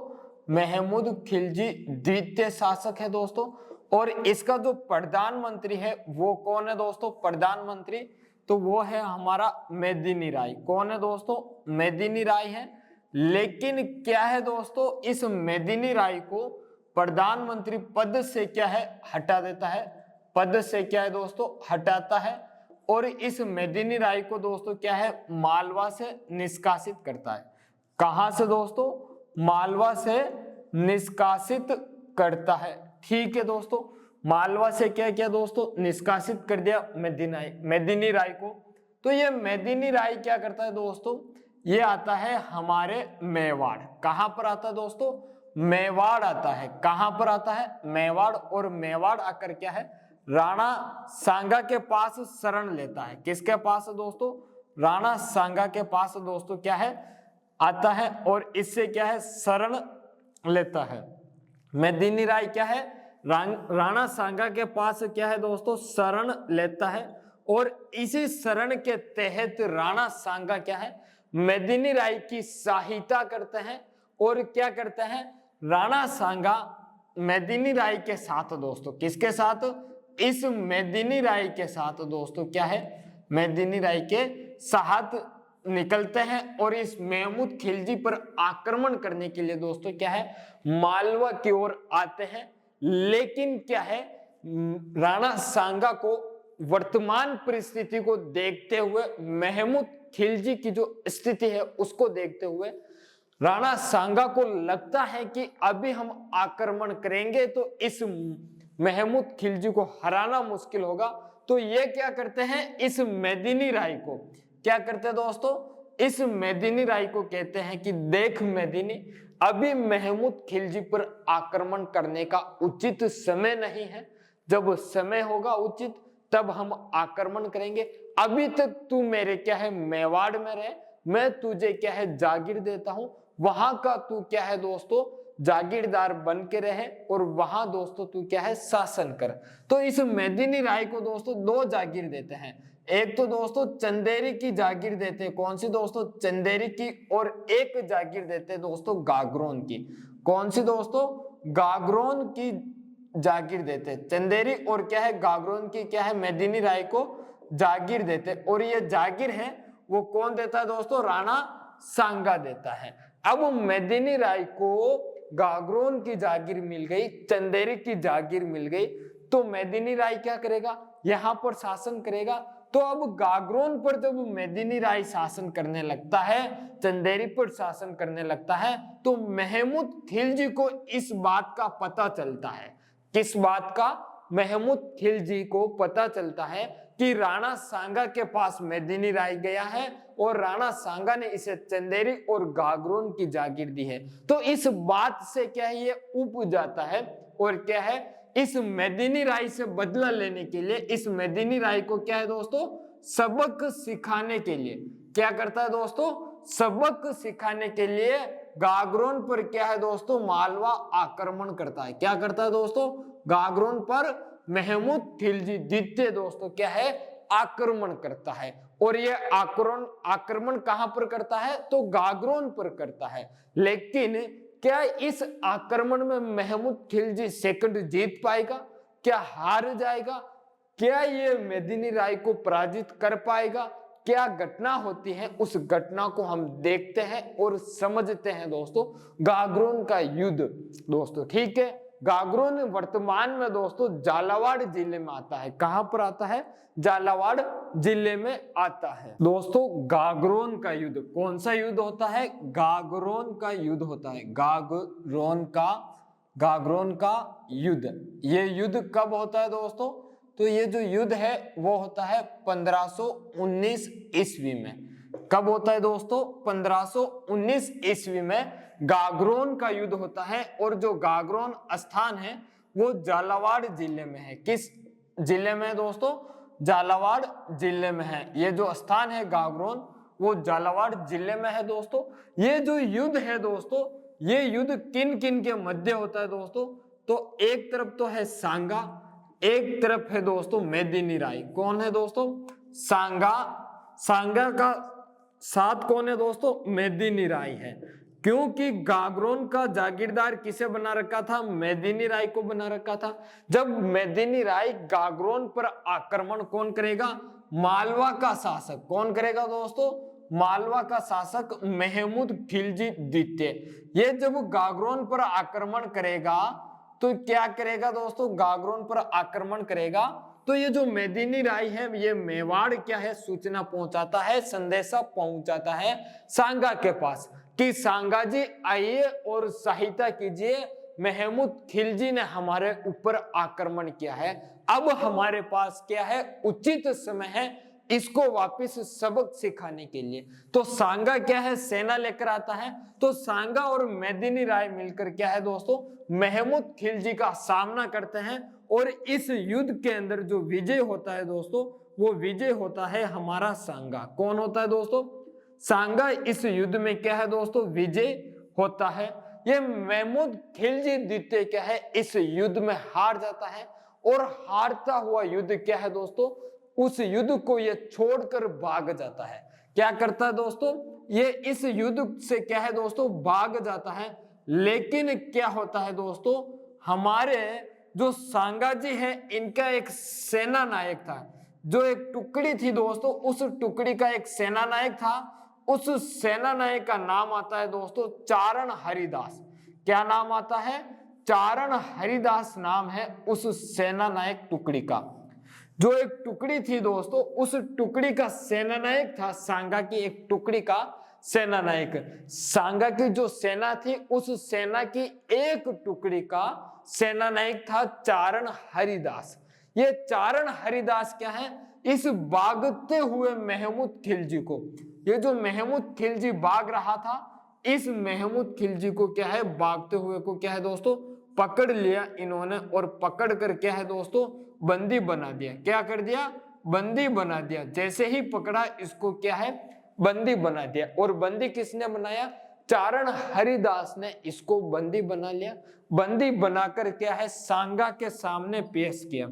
महमूद खिलजी द्वितीय शासक है दोस्तों। और इसका जो प्रधानमंत्री है वो कौन है दोस्तों? प्रधानमंत्री तो वो है हमारा मेदिनी राय। कौन है दोस्तों? मेदिनी राय है। लेकिन क्या है दोस्तों, इस मेदिनी राय को प्रधानमंत्री पद से क्या है हटा देता है, पद से क्या है दोस्तों हटाता है। और इस मेदिनी राय को दोस्तों क्या है मालवा से निष्कासित करता है। कहां से दोस्तों? मालवा से निष्कासित करता है। ठीक है दोस्तों, मालवा से क्या क्या दोस्तों निष्कासित कर दिया मेदिनी राय को। तो ये मेदिनी राय क्या करता है दोस्तों, ये आता है हमारे मेवाड़। कहां पर आता है दोस्तों? मेवाड़ आता है। कहां पर आता है? मेवाड़। और मेवाड़ आकर क्या है राणा सांगा के पास शरण लेता है। किसके पास दोस्तों? राणा सांगा के पास दोस्तों क्या है आता है और इससे क्या है शरण लेता है। मेदिनी राय क्या है राणा सांगा के पास क्या है दोस्तों शरण लेता है। और इसी शरण के तहत राणा सांगा क्या है मेदिनी राय की सहायता करते हैं। और क्या करते हैं राणा सांगा मेदिनी राय के साथ दोस्तों, किसके साथ? इस मेदिनी राय के साथ दोस्तों क्या है मेदिनी राय के साथ निकलते हैं और इस महमूद खिलजी पर आक्रमण करने के लिए दोस्तों क्या है मालवा की ओर आते हैं। लेकिन क्या है राणा सांगा को वर्तमान परिस्थिति को देखते हुए, महमूद खिलजी की जो स्थिति है उसको देखते हुए राणा सांगा को लगता है कि अभी हम आक्रमण करेंगे तो इस महमूद खिलजी को हराना मुश्किल होगा। तो ये क्या करते हैं इस मेदिनी राय को क्या करते हैं दोस्तों, इस मेदिनी राय को कहते हैं कि देख मेदिनी, अभी महमूद खिलजी पर आक्रमण करने का उचित समय नहीं है। जब समय होगा उचित तब हम आक्रमण करेंगे। अभी तक तू मेरे क्या है मेवाड़ में रहे, मैं तुझे क्या है जागीर देता हूं, वहां का तू क्या है दोस्तों जागीरदार बन के रहे और वहां दोस्तों तू क्या है शासन कर। तो इस मेदिनी राय को दोस्तों दो जागीर देते हैं। एक तो दोस्तों चंदेरी की जागीर देते हैं। कौन सी दोस्तों? चंदेरी की। और एक जागीर देते हैं दोस्तों गागरोन की। कौन सी दोस्तों? गागरोन की जागीर देते हैं। चंदेरी और क्या है गागरोन की क्या है मेदिनी राय को जागीर देते। और ये जागीर है वो कौन देता है दोस्तों? राणा सांगा देता है। अब मेदिनी राय को गागरोन की जागीर मिल गई, चंदेरी की जागीर मिल गई, तो मेदिनी राय क्या करेगा यहां पर शासन करेगा। तो अब गागरोन पर जब मेदिनी राय शासन करने लगता है, चंदेरी पर शासन करने लगता है, तो महमूद खिलजी को इस बात का पता चलता है। किस बात का? महमूद खिलजी को पता चलता है कि राणा सांगा के पास मेदिनी राय गया है और राणा सांगा ने इसे चंदेरी और गागरोन की जागीर दी है। तो इस बात से क्या है ये उब जाता है और क्या है इस मेदिनी राय से बदला लेने के लिए, इस मेदिनी राय को क्या है दोस्तों सबक सिखाने के लिए क्या करता है दोस्तों, सबक सिखाने के लिए गागरोन पर क्या है दोस्तों मालवा आक्रमण करता है। क्या करता है दोस्तों? गागरोन पर महमूद खिलजी द्वितीय दोस्तों क्या है आक्रमण करता है। और ये आक्रमण कहां पर करता है? तो गागरोन पर करता है। लेकिन क्या इस आक्रमण में महमूद खिलजी सेकंड जीत पाएगा? क्या हार जाएगा? क्या ये मेदिनी राय को पराजित कर पाएगा? क्या घटना होती है, उस घटना को हम देखते हैं और समझते हैं दोस्तों। गागरोन का युद्ध दोस्तों, ठीक है। गागरोन वर्तमान में दोस्तों झालावाड़ जिले में आता है। कहां पर आता है? झालावाड़ जिले में आता है। दोस्तों गागरोन का युद्ध, कौन सा युद्ध होता है? गागरोन का युद्ध होता है। गागरोन का युद्ध। ये युद्ध कब होता है दोस्तों? तो ये जो युद्ध है वो होता है 1519 ईस्वी में। कब होता है दोस्तों? 1519 ईस्वी में गागरोन का युद्ध होता है। और जो गागरोन स्थान है वो झालावाड़ जिले में है। किस जिले में है दोस्तों? झालावाड़ जिले में है। ये जो स्थान है गागरोन, वो झालावाड़ जिले में है दोस्तों। ये जो युद्ध है दोस्तों, ये युद्ध किन किन के मध्य होता है दोस्तों? तो एक तरफ तो है सांगा, एक तरफ है दोस्तों मेदिनी राय। कौन है दोस्तों? सांगा का साथ कौन है दोस्तों? मेदिनी राय है। क्योंकि गागरोन का जागीरदार किसे बना रखा था? मेदिनी राय को बना रखा था। जब मेदिनी राय गागरोन पर आक्रमण कौन करेगा? मालवा का शासक। कौन करेगा दोस्तों? मालवा का शासक महमूद खिलजी द्वितीय। ये जब गागरोन पर आक्रमण करेगा तो क्या करेगा दोस्तों? गागरोन पर आक्रमण करेगा तो ये जो मेदिनी राय है, ये मेवाड़ क्या है? सूचना पहुंचाता है, संदेशा पहुंचाता है सांगा के पास कि सांगा जी आइए और सहायता कीजिए, महमूद खिलजी ने हमारे ऊपर आक्रमण किया है। अब हमारे पास क्या है? उचित समय है इसको वापस सबक सिखाने के लिए। तो सांगा क्या है? सेना लेकर आता है। तो सांगा और मेदिनी राय मिलकर क्या है दोस्तों? महमूद खिलजी का सामना करते हैं। और इस युद्ध के अंदर जो विजय होता है दोस्तों, वो विजय होता है हमारा सांगा। कौन होता है दोस्तों? सांगा इस युद्ध में क्या है दोस्तों? विजय होता है। ये महमूद खिलजी द्वितीय क्या है? इस युद्ध में हार जाता है। और हारता हुआ युद्ध क्या है दोस्तों? उस युद्ध को ये छोड़कर भाग जाता है। क्या करता है दोस्तों? ये इस युद्ध से क्या है दोस्तों? भाग जाता है। लेकिन क्या होता है दोस्तों? हमारे जो सांगा जी है, इनका एक सेना नायक था, जो एक टुकड़ी थी दोस्तों, उस टुकड़ी का एक सेना नायक था। उस सेना नायक का नाम आता है दोस्तों चारण हरिदास। क्या नाम आता है? चारण हरिदास नाम है उस सेना नायक टुकड़ी का। जो एक टुकड़ी थी दोस्तों, उस टुकड़ी का सेना नायक था सांगा की एक टुकड़ी का सेना नायक। सांगा की जो सेना थी, उस सेना की एक टुकड़ी का सेना नायक था चारण हरिदास। ये चारण हरिदास क्या है? इस भागते हुए महमूद खिलजी को, ये जो महमूद खिलजी भाग रहा था, इस महमूद खिलजी को क्या है? भागते हुए को क्या है दोस्तों? पकड़ लिया इन्होंने। और पकड़ कर क्या है दोस्तों? बंदी बना दिया। क्या कर दिया? बंदी बना दिया। जैसे ही पकड़ा इसको क्या है? बंदी बना दिया। और बंदी किसने बनाया? चारण हरिदास ने इसको बंदी बना लिया। बंदी बनाकर क्या है? सांगा के सामने पेश किया।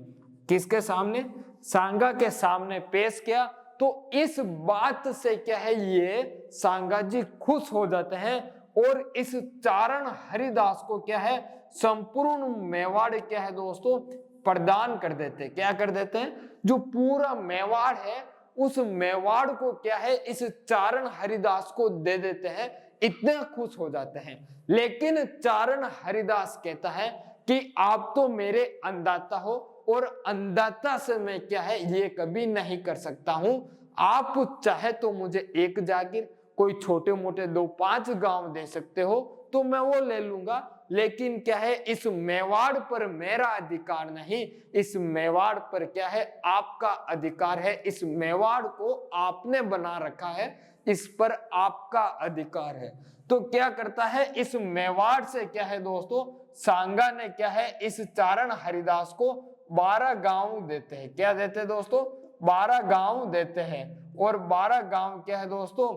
किसके सामने? सांगा के सामने पेश किया। तो इस बात से क्या है? ये सांगा जी खुश हो जाते हैं और इस चारण हरिदास को क्या है? संपूर्ण मेवाड़ क्या है दोस्तों? प्रदान कर देते। क्या कर देते हैं? जो पूरा मेवाड़ है, उस मेवाड़ को क्या है? इस चारण हरिदास को दे देते हैं। इतने खुश हो जाते हैं। लेकिन चारण हरिदास कहता है कि आप तो मेरे अन्नदाता हो और अन्नदाता से मैं क्या है? ये कभी नहीं कर सकता हूं। आप चाहे तो मुझे एक जागीर, कोई छोटे मोटे 2-5 गांव दे सकते हो तो मैं वो ले लूंगा। लेकिन क्या है? इस मेवाड़ पर मेरा अधिकार नहीं, इस मेवाड़ पर क्या है? आपका अधिकार है। इस मेवाड़ को आपने बना रखा है, इस पर आपका अधिकार है। तो क्या करता है? इस मेवाड़ से क्या है दोस्तों? सांगा ने क्या है? इस चारण हरिदास को 12 गांव देते हैं। क्या देते हैं दोस्तों? 12 गांव देते हैं। और 12 गांव क्या है दोस्तों?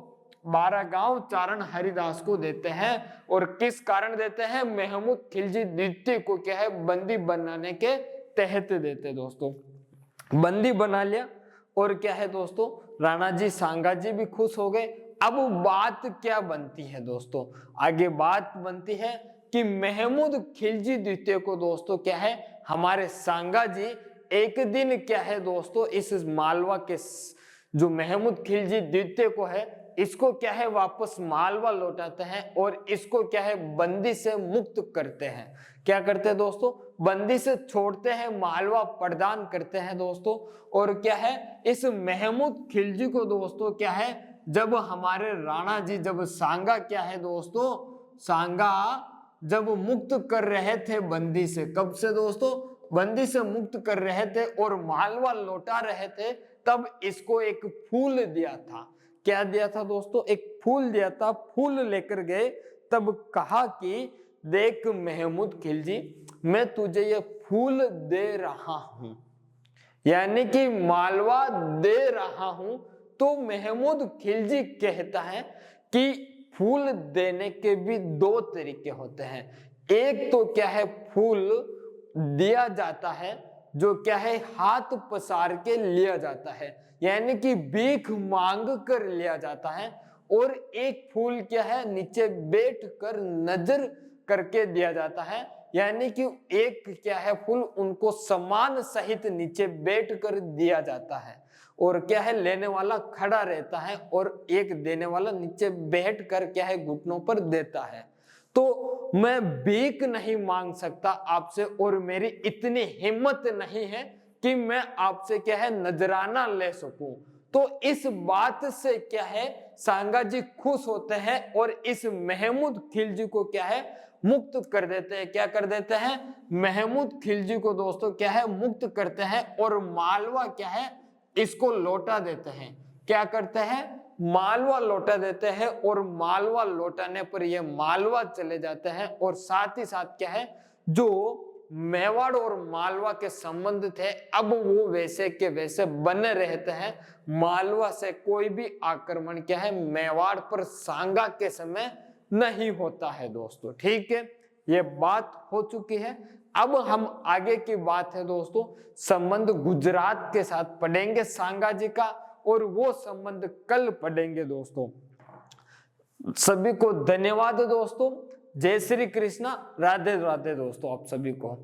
12 गांव चारण हरिदास को देते हैं। और किस कारण देते हैं? महमूद खिलजी द्वितीय को क्या है? बंदी बनाने के तहत देते दोस्तों। बंदी बना लिया। और क्या है दोस्तों, राणा जी सांगा जी भी खुश हो गए। अब बात क्या बनती है दोस्तों, आगे बात बनती है कि महमूद खिलजी द्वितीय को दोस्तों क्या है, हमारे सांगा जी एक दिन क्या है दोस्तों, इस मालवा के जो महमूद खिलजी द्वितीय को है, इसको क्या है वापस मालवा लौटाते हैं और इसको क्या है बंदी से मुक्त करते हैं। क्या करते हैं दोस्तों, बंदी से छोड़ते हैं, मालवा प्रदान करते हैं दोस्तों। और क्या है, इस महमूद खिलजी को दोस्तों क्या है, जब हमारे राणा जी जब सांगा क्या है दोस्तों, सांगा जब मुक्त कर रहे थे बंदी से, कब से दोस्तों, बंदी से मुक्त कर रहे थे और मालवा लौटा रहे थे, तब इसको एक फूल दिया था। क्या दिया था दोस्तों, एक फूल दिया था। फूल लेकर गए, तब कहा कि देख महमूद खिलजी, मैं तुझे ये फूल दे रहा हूं, यानी कि मालवा दे रहा हूं। तो महमूद खिलजी कहता है कि फूल देने के भी दो तरीके होते हैं। एक तो क्या है, फूल दिया जाता है जो क्या है हाथ पसार के लिया जाता है, यानी कि भीख मांग कर लिया जाता है। और एक फूल क्या है, नीचे बैठ कर नजर करके दिया जाता है, यानी कि एक क्या है फूल उनको सम्मान सहित नीचे बैठ कर दिया जाता है। और क्या है, लेने वाला खड़ा रहता है और एक देने वाला नीचे बैठ कर क्या है घुटनों पर देता है। तो मैं भीख नहीं मांग सकता आपसे, और मेरी इतनी हिम्मत नहीं है कि मैं आपसे क्या है नजराना ले सकूं। तो इस बात से क्या है सांगा जी खुश होते हैं और इस महमूद खिलजी को क्या है मुक्त कर देते हैं। क्या कर देते हैं, महमूद खिलजी को दोस्तों क्या है मुक्त करते हैं और मालवा क्या है इसको लौटा देते हैं। क्या करते हैं, मालवा लौटा देते हैं और मालवा लौटाने पर ये मालवा चले जाते हैं। और साथ ही साथ क्या है, जो मेवाड़ और मालवा के संबंध थे अब वो वैसे के वैसे बने रहते हैं। मालवा से कोई भी आक्रमण क्या है मेवाड़ पर सांगा के समय नहीं होता है दोस्तों। ठीक है, ये बात हो चुकी है। अब हम आगे की बात है दोस्तों, संबंध गुजरात के साथ पढ़ेंगे सांगा जी का, और वो संबंध कल पढ़ेंगे दोस्तों। सभी को धन्यवाद दोस्तों, जय श्री कृष्णा, राधे राधे दोस्तों आप सभी को।